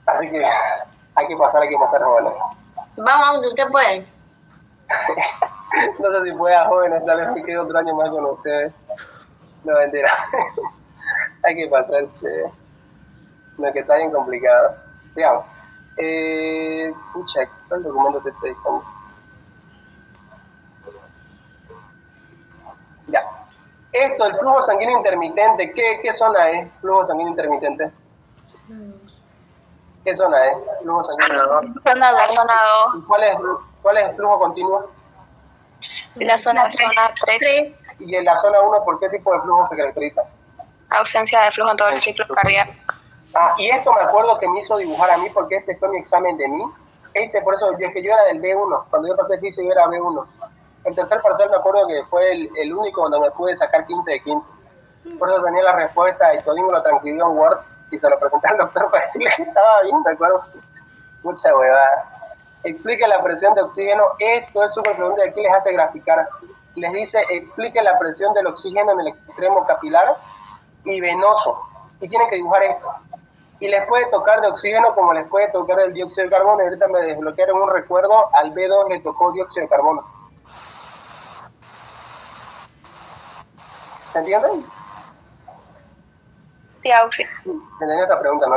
Así que hay que pasar, jóvenes. Vamos, usted puede. No sé si pueda, jóvenes, tal vez me quede otro año más con ustedes. No, mentira. Hay que pasar, che. No, que está bien complicado. Digamos. Pucha, ¿cuál documento te estoy diciendo? Ya. Esto, el flujo sanguíneo intermitente, ¿qué zona es? Flujo sanguíneo intermitente. ¿Qué zona es? Flujo sanguíneo. Zona 2. ¿Y cuál es el flujo continuo? La zona 3. ¿Y en la zona 1 por qué tipo de flujo se caracteriza? Ausencia de flujo en todo el ciclo cardíaco. Ah, y esto me acuerdo que me hizo dibujar a mí porque este fue mi examen de mí. Por eso es que yo era del B1. Cuando yo pasé el piso yo era B1. El tercer parcial me acuerdo que fue el único donde me pude sacar 15 de 15. Por eso tenía la respuesta y Todingo lo transcribió en Word y se lo presenté al doctor para decirle que estaba bien, ¿de acuerdo? Mucha huevada. Explique la presión de oxígeno. Esto es súper pregunta y aquí les hace graficar. Les dice, explique la presión del oxígeno en el extremo capilar y venoso. Y tienen que dibujar esto. Y les puede tocar de oxígeno como les puede tocar el dióxido de carbono. Y ahorita me desbloquearon un recuerdo, al B2 le tocó dióxido de carbono. ¿Se entienden? Sí, Auxi. Tenía esta pregunta, ¿no?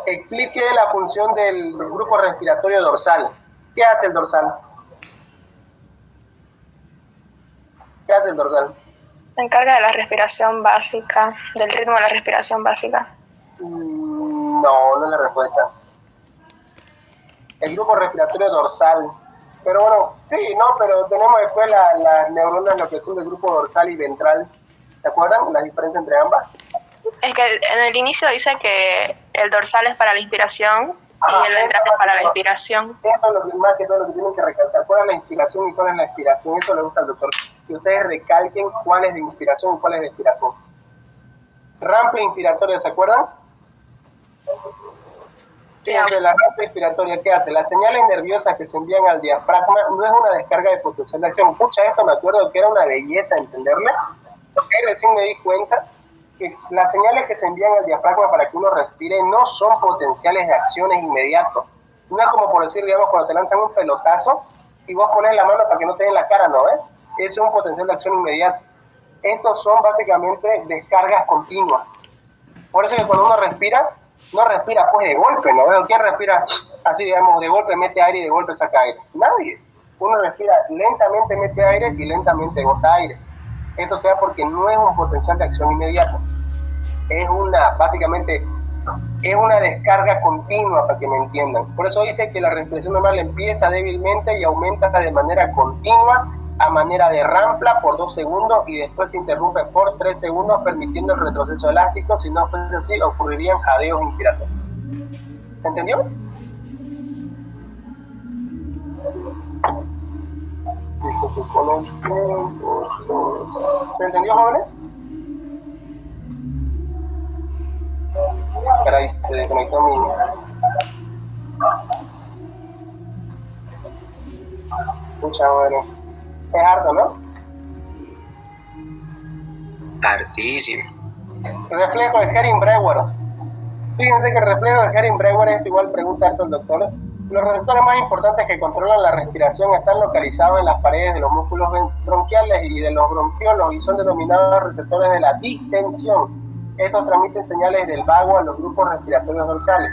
Explique la función del grupo respiratorio dorsal. ¿Qué hace el dorsal? ¿Qué hace el dorsal? Se encarga de la respiración básica, del ritmo de la respiración básica. No es la respuesta. El grupo respiratorio dorsal. Pero bueno, sí, no, pero tenemos después las neuronas, lo que son del grupo dorsal y ventral. ¿Se acuerdan la diferencia entre ambas? Es que en el inicio dice que el dorsal es para la inspiración y el ventral es para la expiración. Eso es lo que, más que todo lo que tienen que recalcar. ¿Cuál es la inspiración y cuál es la expiración? Eso le gusta al doctor. Que ustedes recalquen cuál es de inspiración y cuál es de expiración. Rampa inspiratoria, ¿se acuerdan? Sí, de la rampa inspiratoria, ¿qué hace? Las señales nerviosas que se envían al diafragma no es una descarga de potencial de acción. Pucha, esto me acuerdo que era una belleza entenderle, porque recién me di cuenta que las señales que se envían al diafragma para que uno respire no son potenciales de acciones inmediatos. No es como por decir, digamos, cuando te lanzan un pelotazo y vos pones la mano para que no te den la cara, ¿no ves? Eso es un potencial de acción inmediato. Estos son básicamente descargas continuas. Por eso que cuando uno respira, no respira pues de golpe, ¿no ves? ¿Quién respira así, digamos, de golpe mete aire y de golpe saca aire? Nadie. Uno respira lentamente, mete aire y lentamente bota aire. Esto sea porque no es un potencial de acción inmediato. Es básicamente, es una descarga continua, para que me entiendan. Por eso dice que la respiración normal empieza débilmente y aumenta de manera continua, a manera de rampla por 2 segundos y después se interrumpe por 3 segundos, permitiendo el retroceso elástico. Si no fuese así, ocurrirían jadeos inspiratorios. ¿Se entendió? ¿Se entendió, jóvenes? Caray, se desconectó mi... Pucha, bueno. Es harto, ¿no? Hartísimo. El reflejo de Hering-Breuer. Fíjense que el reflejo de Hering-Breuer es igual, pregunta harto el doctor. Los receptores más importantes que controlan la respiración están localizados en las paredes de los músculos bronquiales y de los bronquiolos y son denominados receptores de la distensión. Estos transmiten señales del vago a los grupos respiratorios dorsales.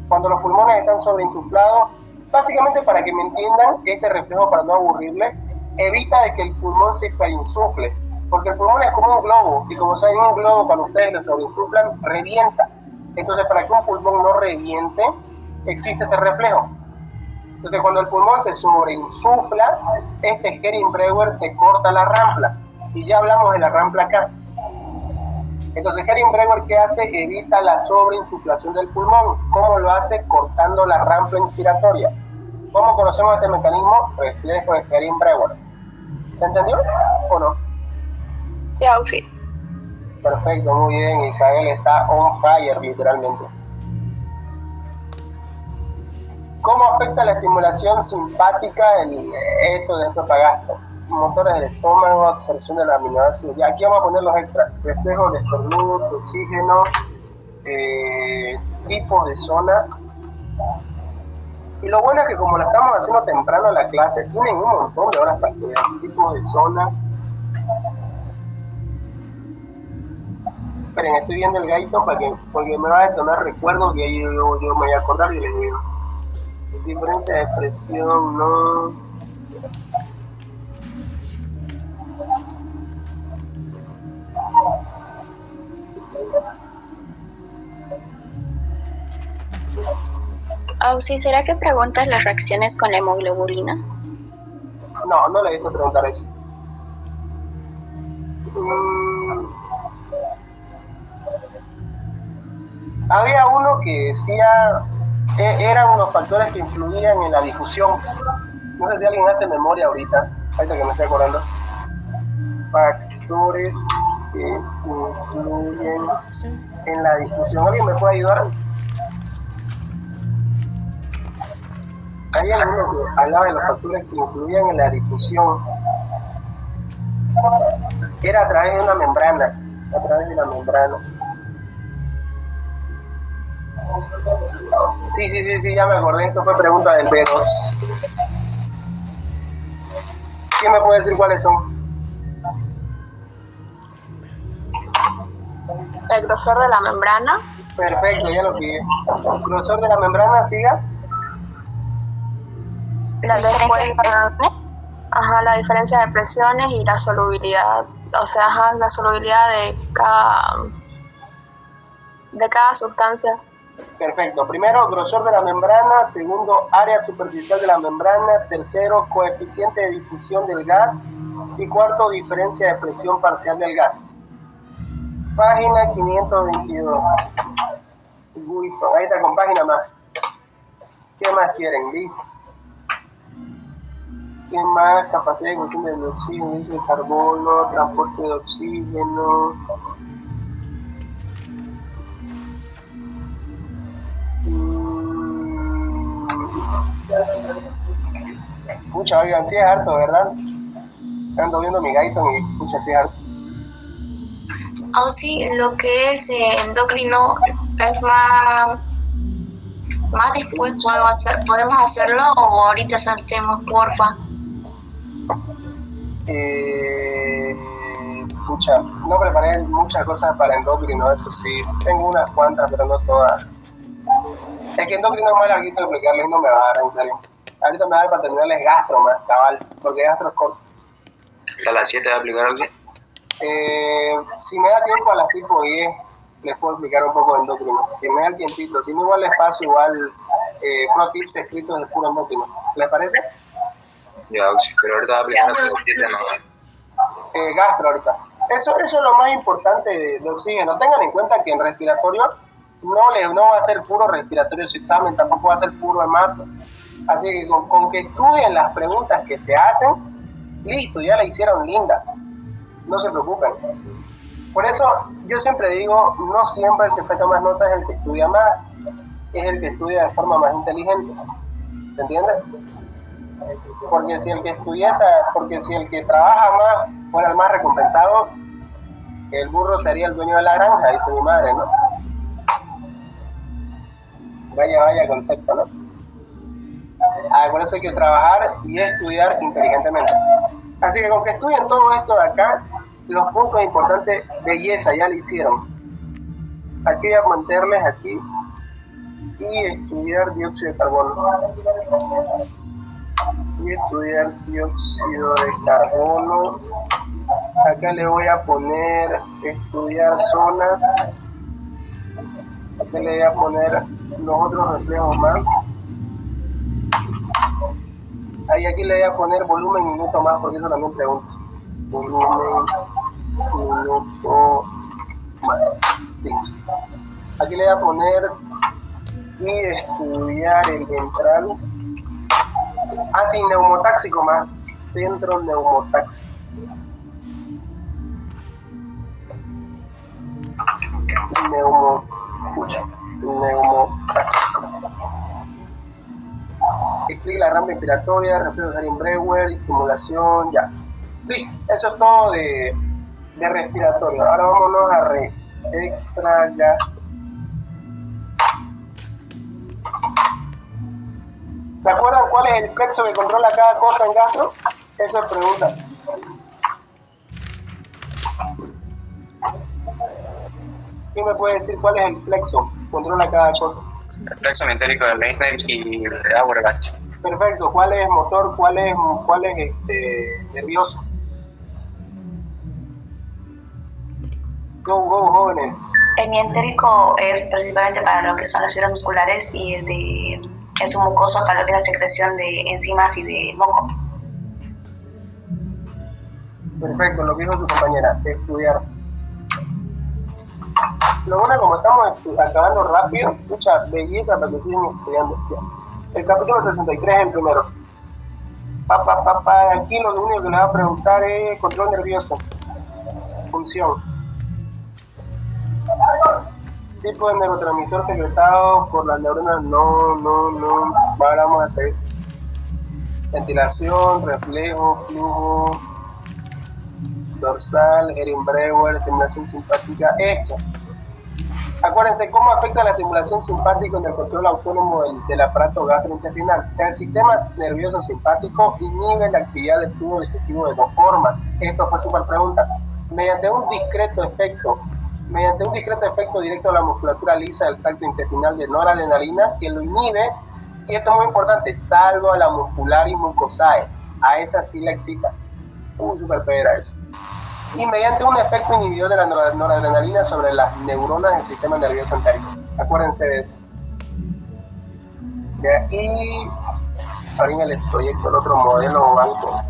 Cuando los pulmones están sobreinsuflados, básicamente para que me entiendan, este reflejo, para no aburrirle, evita de que el pulmón se hiperinsufle, porque el pulmón es como un globo, y como saben, un globo cuando ustedes lo sobreinsuflan, revienta. Entonces, para que un pulmón no reviente, existe este reflejo. Entonces, cuando el pulmón se sobreinsufla, este Hering-Breuer te corta la rampla, y ya hablamos de la rampla acá. Entonces, Hering-Breuer, ¿qué hace? Evita la sobreinsuflación del pulmón. ¿Cómo lo hace? Cortando la rampla inspiratoria. ¿Cómo conocemos este mecanismo? Reflejo de Hering-Breuer. ¿Se entendió o no? Sí. Perfecto, muy bien. Isabel está on fire, literalmente. ¿Cómo afecta la estimulación simpática esto de estropagasto? Motores del estómago, absorción de la aminoácidos. Ya, aquí vamos a poner los extras. Reflejos de estornudo, de oxígeno, tipos de zona. Y lo bueno es que como la estamos haciendo temprano la clase, tienen un montón de horas para estudiar, tipos de zona. Esperen, estoy viendo el Gaiton porque me va a detonar recuerdos que yo me voy a acordar y les digo. Diferencia de expresión, no. Auxi, ¿será que preguntas las reacciones con la hemoglobulina? No le he visto preguntar eso. Había uno que decía, eran unos factores que influían en la difusión. No sé si alguien hace memoria ahorita que me estoy acordando. Factores que influyen en la difusión. ¿Alguien me puede ayudar? Hay alguno que hablaba de los factores que influían en la difusión. Era a través de una membrana. Sí, ya me acordé. Esto fue pregunta del B2. ¿Quién me puede decir cuáles son? El grosor de la membrana. Perfecto, ya lo pillé. Grosor de la membrana, siga. La diferencia de presiones y la solubilidad, o sea, la solubilidad de cada sustancia. Perfecto. Primero, grosor de la membrana. Segundo, área superficial de la membrana. Tercero, coeficiente de difusión del gas. Y cuarto, diferencia de presión parcial del gas. Página 522. Listo. Ahí está con página más. ¿Qué más quieren? Listo. ¿Qué más? Capacidad de combustión del oxígeno, de carbono, transporte de oxígeno. Pucha, oigan, sí es harto, ¿verdad? Ando viendo mi Gaiton y pucha, sí es harto. Sí, lo que es endocrino es más después podemos hacerlo, o ahorita saltemos, porfa. Pucha, no preparé muchas cosas para endocrino, eso sí. Tengo unas cuantas, pero no todas. Es que endocrino es más larguito de explicarles y no me va a dar, en serio. Ahorita me va a dar para terminarles gastro más, cabal, porque gastro es corto. ¿A las 7 va a aplicar algo? Si me da tiempo a las tipo 10, les puedo explicar un poco de endocrino. Si me da el tiempito, si no, igual les paso pro tips escritos de puro endocrino. ¿Les parece? Ya, sí, pero ahorita va a aplicar a las 7, ¿no? Gastro ahorita. Eso es lo más importante de oxígeno. Tengan en cuenta que en respiratorio no va a ser puro respiratorio su examen, tampoco va a ser puro hemato. Así que con que estudien las preguntas que se hacen, listo, ya la hicieron linda. No se preocupen. Por eso yo siempre digo, no siempre el que saca más notas es el que estudia más, es el que estudia de forma más inteligente. ¿Se entiende? Porque si el que trabaja más fuera el más recompensado, el burro sería el dueño de la granja, dice mi madre, ¿no? Vaya concepto, ¿no? Por eso hay que trabajar y estudiar inteligentemente. Así que con que estudien todo esto de acá, los puntos importantes, belleza, ya lo hicieron. Aquí voy a meterles aquí y estudiar dióxido de carbono. Y estudiar dióxido de carbono. Acá le voy a poner estudiar zonas. Acá le voy a poner los otros reflejos más. Aquí le voy a poner volumen y minuto más, porque eso también pregunto. Volumen, minuto más. Listo. Aquí le voy a poner y estudiar el ventral. Sí, neumotáxico más. Centro neumotáxico. Neumotáxico. Explica la rama respiratoria, reflejo de Haring-Brewer, estimulación, ya. Listo, eso es todo de respiratorio. Ahora vámonos a extra gas. ¿Se acuerdan cuál es el plexo que controla cada cosa en gastro? Eso es pregunta. ¿Quién me puede decir cuál es el plexo que controla cada cosa? El plexo mesenterico de Meissner y de Auerbach. Perfecto. ¿Cuál es motor? ¿Cuál es nervioso? Go, jóvenes. El mientérico es principalmente para lo que son las fibras musculares y el submucoso para lo que es la secreción de enzimas y de moco. Perfecto, lo que dijo tu compañera, estudiar. Lo bueno, como estamos acabando rápido, mucha belleza para que sigan estudiando. El capítulo 63 es el primero. Aquí lo único que le va a preguntar es control nervioso. Función. Tipo de neurotransmisor secretado por las neuronas, no. Ahora vamos a hacer ventilación, reflejo, flujo, dorsal, Erin-Brewer, estimulación simpática, hecha. Acuérdense cómo afecta la estimulación simpática en el control autónomo del aparato gastrointestinal. El sistema nervioso simpático inhibe la actividad del tubo digestivo de dos formas. Esto fue súper pregunta. Mediante un discreto efecto directo a la musculatura lisa del tracto intestinal de noradrenalina, que lo inhibe, y esto es muy importante, salvo a la muscular y mucosae. A esa sí la excita. Súper pedera eso. Y mediante un efecto inhibidor de la noradrenalina sobre las neuronas del sistema nervioso entérico. Acuérdense de eso. Y ahora el proyecto, el otro modelo banco.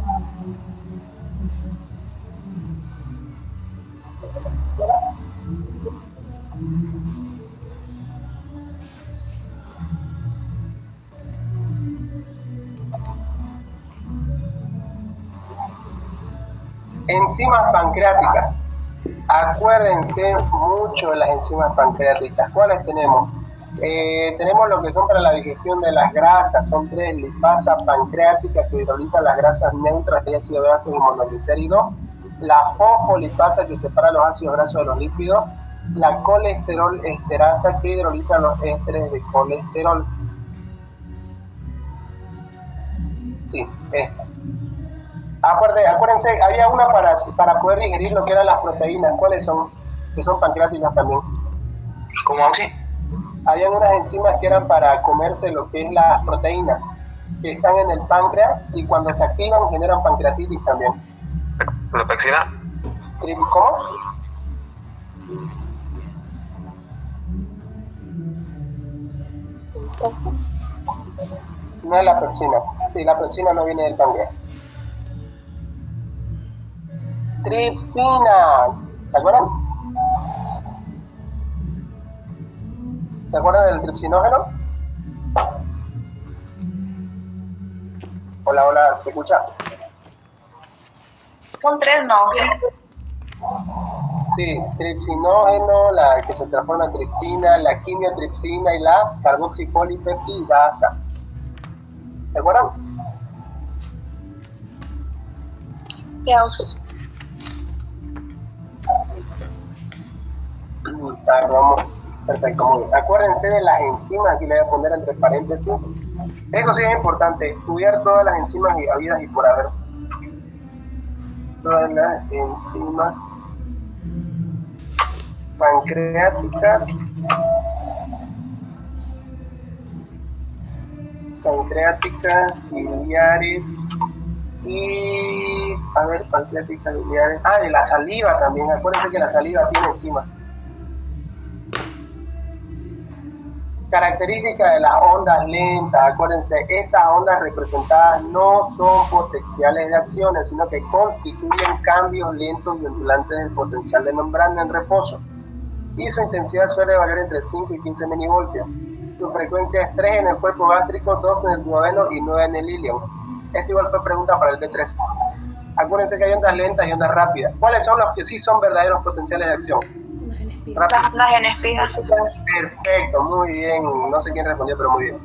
Enzimas pancreáticas. Acuérdense mucho de las enzimas pancreáticas. ¿Cuáles tenemos? Tenemos lo que son para la digestión de las grasas. Son 3: lipasa pancreática, que hidroliza las grasas neutras de ácidos grasos y monoglicéridos; la fosfolipasa, que separa los ácidos grasos de los lípidos; la colesterol esterasa, que hidroliza los ésteres de colesterol. Sí, esta. Acuérdense, había una para poder digerir lo que eran las proteínas. ¿Cuáles son? Que son pancreáticas también. ¿Cómo, Auxi? Habían unas enzimas que eran para comerse lo que es las proteínas, que están en el páncreas, y cuando se activan generan pancreatitis también. ¿La pexina? ¿Cómo? No es la pepsina. Sí, la pepsina no viene del páncreas. Tripsina. ¿Te acuerdan? ¿Te acuerdan del tripsinógeno? Hola, ¿se escucha? Son 3, ¿no? Sí, tripsinógeno, la que se transforma en tripsina, la quimiotripsina y la carboxipolipeptidasa. ¿Te acuerdan? Vamos. Perfecto, muy bien. Acuérdense de las enzimas, aquí le voy a poner entre paréntesis. Eso sí es importante, estudiar todas las enzimas habidas y por haber. Todas las enzimas pancreáticas, biliares y... pancreáticas, biliares... y la saliva también. Acuérdense que la saliva tiene enzimas. Características de las ondas lentas. Acuérdense, estas ondas representadas no son potenciales de acciones, sino que constituyen cambios lentos y ondulantes del potencial de membrana en reposo, y su intensidad suele variar entre 5 y 15 milivoltios. Su frecuencia es 3 en el cuerpo gástrico, 2 en el duodeno y 9 en el ilion. Esto igual fue pregunta para el B3. Acuérdense que hay ondas lentas y ondas rápidas. ¿Cuáles son los que sí son verdaderos potenciales de acción? Las en espigas. Perfecto, muy bien. No sé quién respondió, pero muy bien.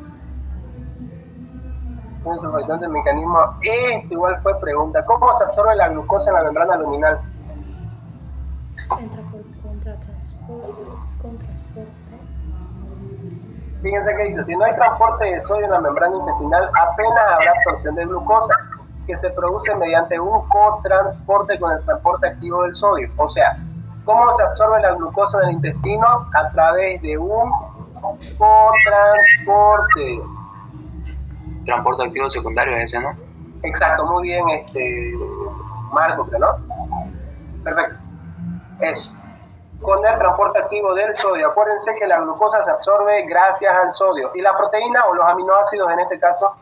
Un surfactante mecanismo. Esto igual fue pregunta. ¿Cómo se absorbe la glucosa en la membrana luminal? Entra por contratransporte. Fíjense que dice, si no hay transporte de sodio en la membrana intestinal, apenas habrá absorción de glucosa, que se produce mediante un cotransporte con el transporte activo del sodio. O sea, ¿cómo se absorbe la glucosa en el intestino? A través de un cotransporte. Transporte activo secundario ese, ¿no? Exacto, muy bien, Marco, ¿no? Perfecto. Eso. Con el transporte activo del sodio. Acuérdense que la glucosa se absorbe gracias al sodio. Y la proteína o los aminoácidos en este caso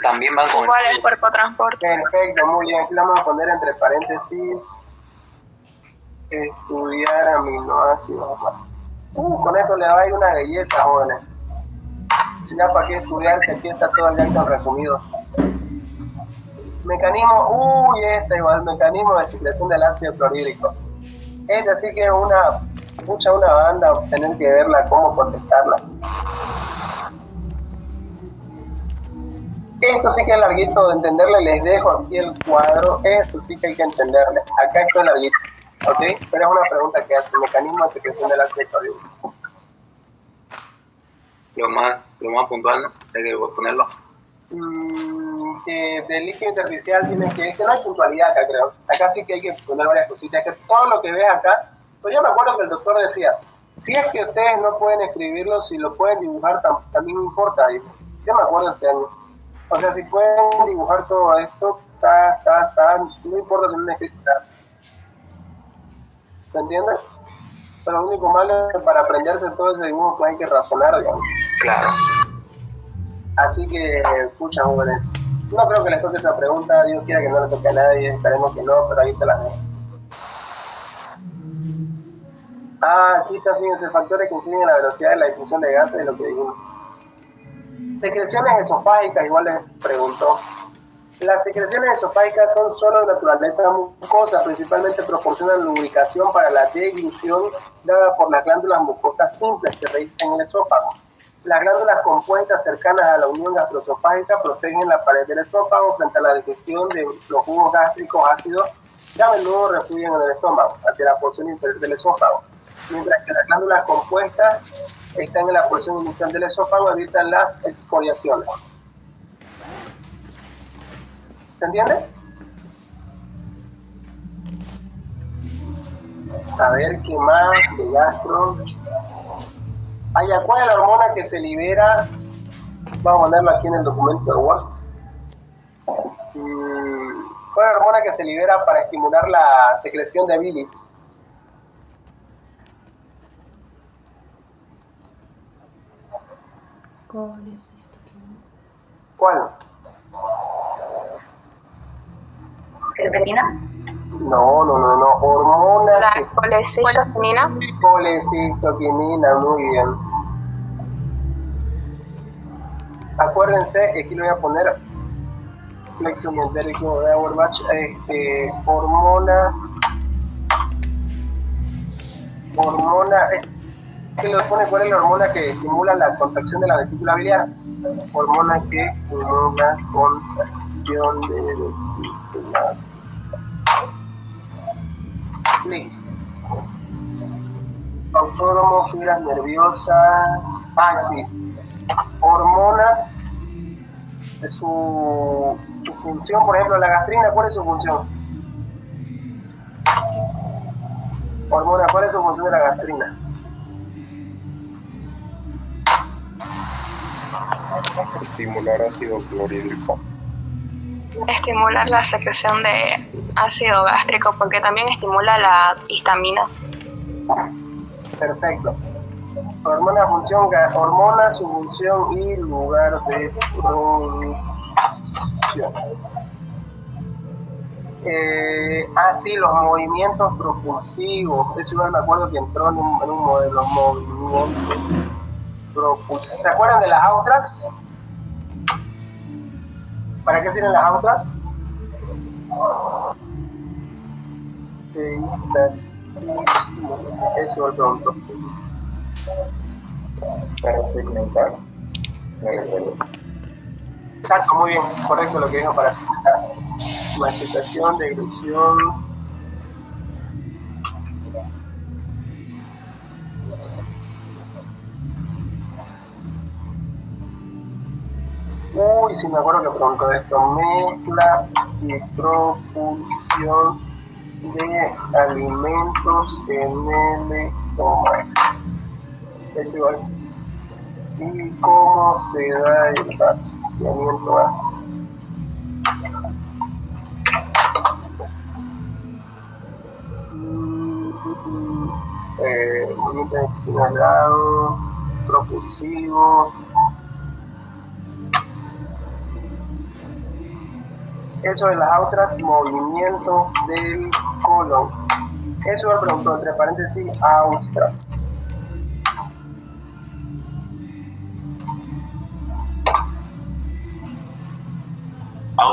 también van con igual el cuerpo transporte. Perfecto, muy bien. Aquí vamos a poner entre paréntesis estudiar aminoácidos. Con esto le va a ir una belleza, jóvenes. Ya para qué estudiar si aquí está todo el acto resumido. Mecanismo, igual, mecanismo de secreción del ácido clorhídrico. Así que es una banda tener que verla, cómo contestarla. Esto sí que es larguito de entenderle, les dejo aquí el cuadro, esto sí que hay que entenderle. Acá esto es larguito, ¿ok? Pero es una pregunta que hace, mecanismo de secreción del ácido clorhídrico. Lo más puntual, ¿no? Hay que ponerlo. Que del líquido intersticial tiene que no hay puntualidad acá, creo. Acá sí que hay que poner varias cositas, que todo lo que ves acá, pues yo me acuerdo que el doctor decía, si es que ustedes no pueden escribirlo, si lo pueden dibujar también importa, dijo. Yo me acuerdo ese año. O sea, si pueden dibujar todo esto, no importa si no escrito nada. ¿Se entiende? Pero lo único malo es que para aprenderse todo ese dibujo pues hay que razonar, digamos. Claro. Así que, escucha, jóvenes, no creo que les toque esa pregunta, Dios quiera que no le toque a nadie, esperemos que no, pero ahí se la dejo. Aquí está, fíjense, factores que influyen en la velocidad de la difusión de gases, de lo que dijimos. Secreciones esofágicas, igual les preguntó. Las secreciones esofágicas son solo de naturaleza mucosa, principalmente proporcionan lubricación para la deglución dada por las glándulas mucosas simples que registran el esófago. Las glándulas compuestas cercanas a la unión gastroesofágica protegen la pared del esófago frente a la digestión de los jugos gástricos ácidos que a menudo refluyen en el estómago, hacia la porción inferior del esófago, mientras que las glándulas compuestas están en la porción inicial del esófago, evitan las excoriaciones. ¿Se entiende? A ver, ¿qué más de gastro? ¿Cuál es la hormona que se libera? Vamos a ponerlo aquí en el documento de Word. ¿Cuál es la hormona que se libera para estimular la secreción de bilis? ¿Cuál? ¿Secretina? No. Hormona. La colecistoquinina. Colecistoquinina, muy bien. Acuérdense, aquí lo voy a poner flexión entérico de Auerbach, hormona, que lo pone cuál es la hormona que estimula la contracción de la vesícula biliar. Hormona que estimula la contracción de vesícula. Autónomo, fibras nerviosas. Sí. Hormonas, su función, por ejemplo, la gastrina, ¿cuál es su función? Hormona, ¿cuál es su función de la gastrina? Estimular ácido clorhídrico. Estimular la secreción de ácido gástrico porque también estimula la histamina. Perfecto. Hormona, su función y lugar de producción. Sí, los movimientos propulsivos. Eso igual me acuerdo que entró en un modelo, movimientos propulsivos. ¿Se acuerdan de las autras? ¿Para qué sirven las autras? Eso es pronto. Para segmentar. Exacto, muy bien, correcto lo que dijo, para segmentar. Masticación, deglución. Uy, sí me acuerdo que preguntó esto. Mezcla y propulsión de alimentos en el estómago. Es igual. ¿Y cómo se da el vaciamiento? Movimiento intestinal, propulsivo. Eso de las otras, movimiento del colon. Eso me preguntó, entre paréntesis, austras.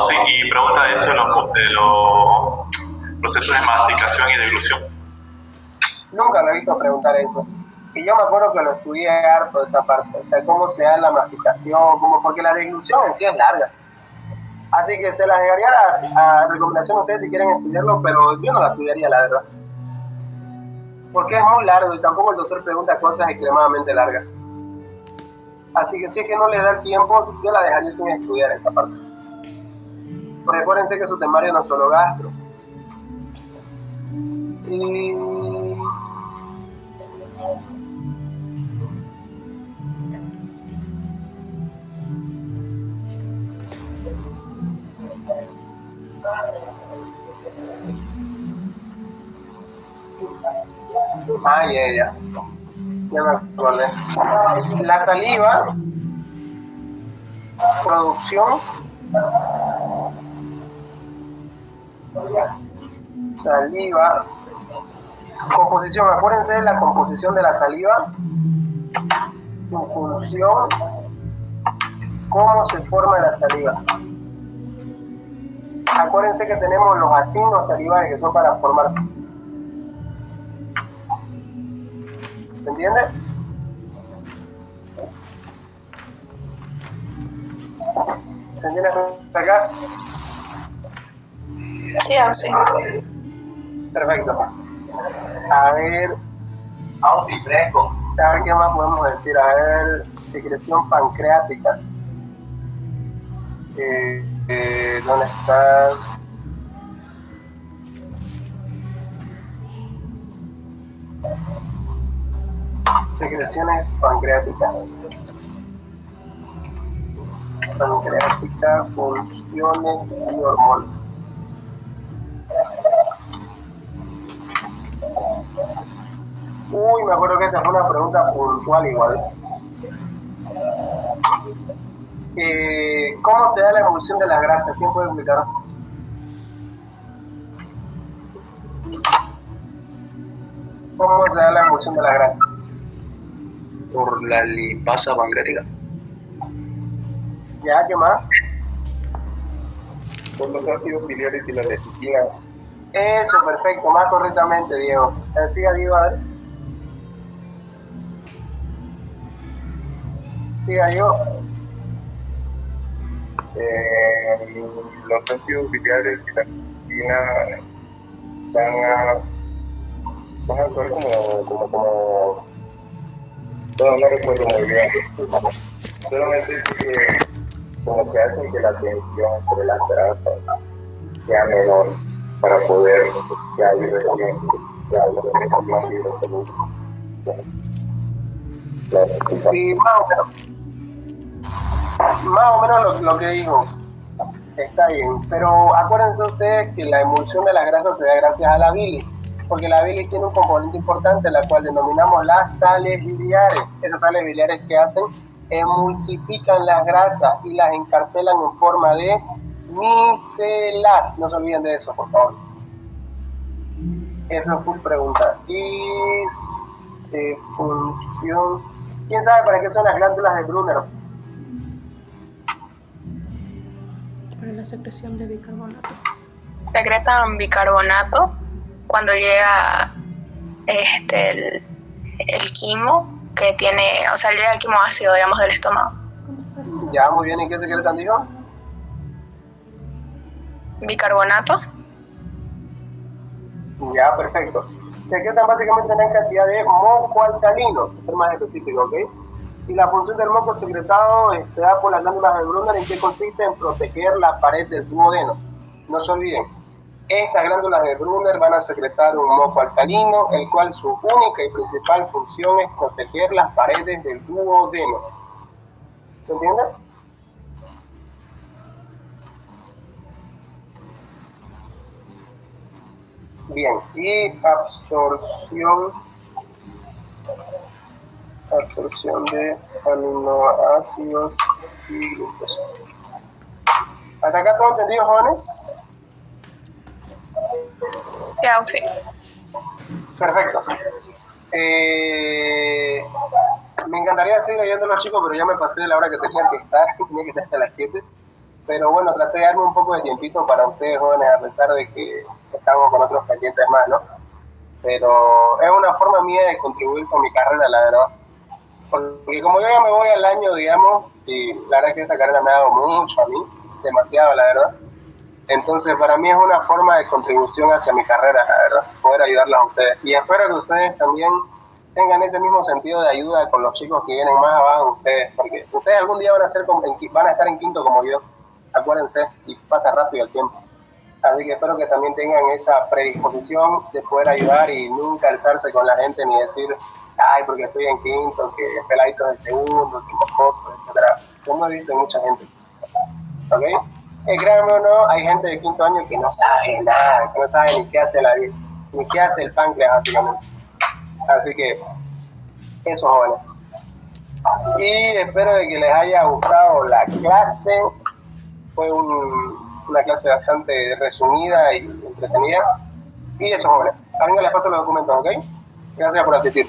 Sí, y pregunta eso de los procesos de masticación y deglución. Nunca lo he visto preguntar eso. Y yo me acuerdo que lo estudié harto esa parte, o sea, cómo se da la masticación, porque la deglución en sí es larga. Así que se las dejaría a recomendación a ustedes si quieren estudiarlo, pero yo no la estudiaría, la verdad. Porque es muy largo y tampoco el doctor pregunta cosas extremadamente largas. Así que si es que no le da el tiempo, yo la dejaría sin estudiar esa parte. Porque acuérdense que su temario no es solo gastro. Y... ya me acordé. La saliva, producción, saliva, composición. Acuérdense de la composición de la saliva, su función, cómo se forma la saliva. Acuérdense que tenemos los acinos salivares que son para formar. ¿Se entiende? ¿Se entiende hasta acá? Sí, sí. Perfecto. A ver, qué más podemos decir. A ver, secreción pancreática. ¿Dónde está? Secreciones pancreáticas. Pancreática, funciones y hormonas. Uy, me acuerdo que esta fue una pregunta puntual igual. ¿Cómo se da la emulsión de las grasas? ¿Quién puede explicar? ¿Cómo se da la emulsión de las grasas? Por la lipasa pancreática. ¿Ya? ¿Qué más? Por los ácidos biliares y la lecitina. Eso, perfecto, más correctamente, Diego. Siga, Diego, a ver. Siga, Diego. Los ácidos biliares y la lecitina van a actuar como no recuerdo muy bien. Solamente que como que hacen que la tensión entre las grasas sea menor para poder que haya más hidrosalud. Sí, más o menos lo que dijo. Está bien, pero acuérdense ustedes que la emulsión de las grasas se da gracias a la bilis, porque la bilis tiene un componente importante, la cual denominamos las sales biliares. Esas sales biliares que hacen, emulsifican las grasas y las encarcelan en forma de micelas. No se olviden de eso, por favor. Eso fue pregunta. Y función. ¿Quién sabe para qué son las glándulas de Brunner? Para la secreción de bicarbonato. Secretan bicarbonato cuando llega el quimo que tiene, o sea, llega el quimo ácido, digamos, del estómago. Ya, muy bien. ¿Y qué secretan, dijo? Bicarbonato. Ya, perfecto. Secretan básicamente una cantidad de moco alcalino, para ser más específico, ¿ok? Y la función del moco secretado se da por las glándulas de Brunner, en que consiste en proteger la pared del duodeno. No se olviden, estas glándulas de Brunner van a secretar un moco alcalino, el cual su única y principal función es proteger las paredes del duodeno. ¿Se entiende? Bien, y absorción de aminoácidos y glucosa. ¿Hasta acá todo entendido, jóvenes? Ya, sí. Perfecto. Me encantaría seguir leyendo los chicos, pero ya me pasé de la hora que tenía que estar hasta las 7. Pero bueno, traté de darme un poco de tiempito para ustedes, jóvenes, a pesar de que estamos con otros pendientes más, ¿no? Pero es una forma mía de contribuir con mi carrera, la verdad. Porque como yo ya me voy al año, digamos, y la verdad es que esta carrera me ha dado mucho a mí, demasiado, la verdad. Entonces, para mí es una forma de contribución hacia mi carrera, la verdad, poder ayudarlos a ustedes. Y espero que ustedes también tengan ese mismo sentido de ayuda con los chicos que vienen más abajo de ustedes, porque ustedes algún día van a estar en quinto como yo, acuérdense, y pasa rápido el tiempo. Así que espero que también tengan esa predisposición de poder ayudar y nunca alzarse con la gente ni decir, ay, porque estoy en quinto, que peladitos en segundo, que cosas, etcétera. Como he visto en mucha gente. ¿Ok? Créanme o no, hay gente de quinto año que no sabe nada, que no sabe ni qué hace la vida, ni qué hace el páncreas, básicamente. Así que, eso, jóvenes. Y espero de que les haya gustado la clase. Fue una clase bastante resumida y entretenida. Y eso, jóvenes. A mí me les paso los documentos, ¿ok? Gracias por asistir.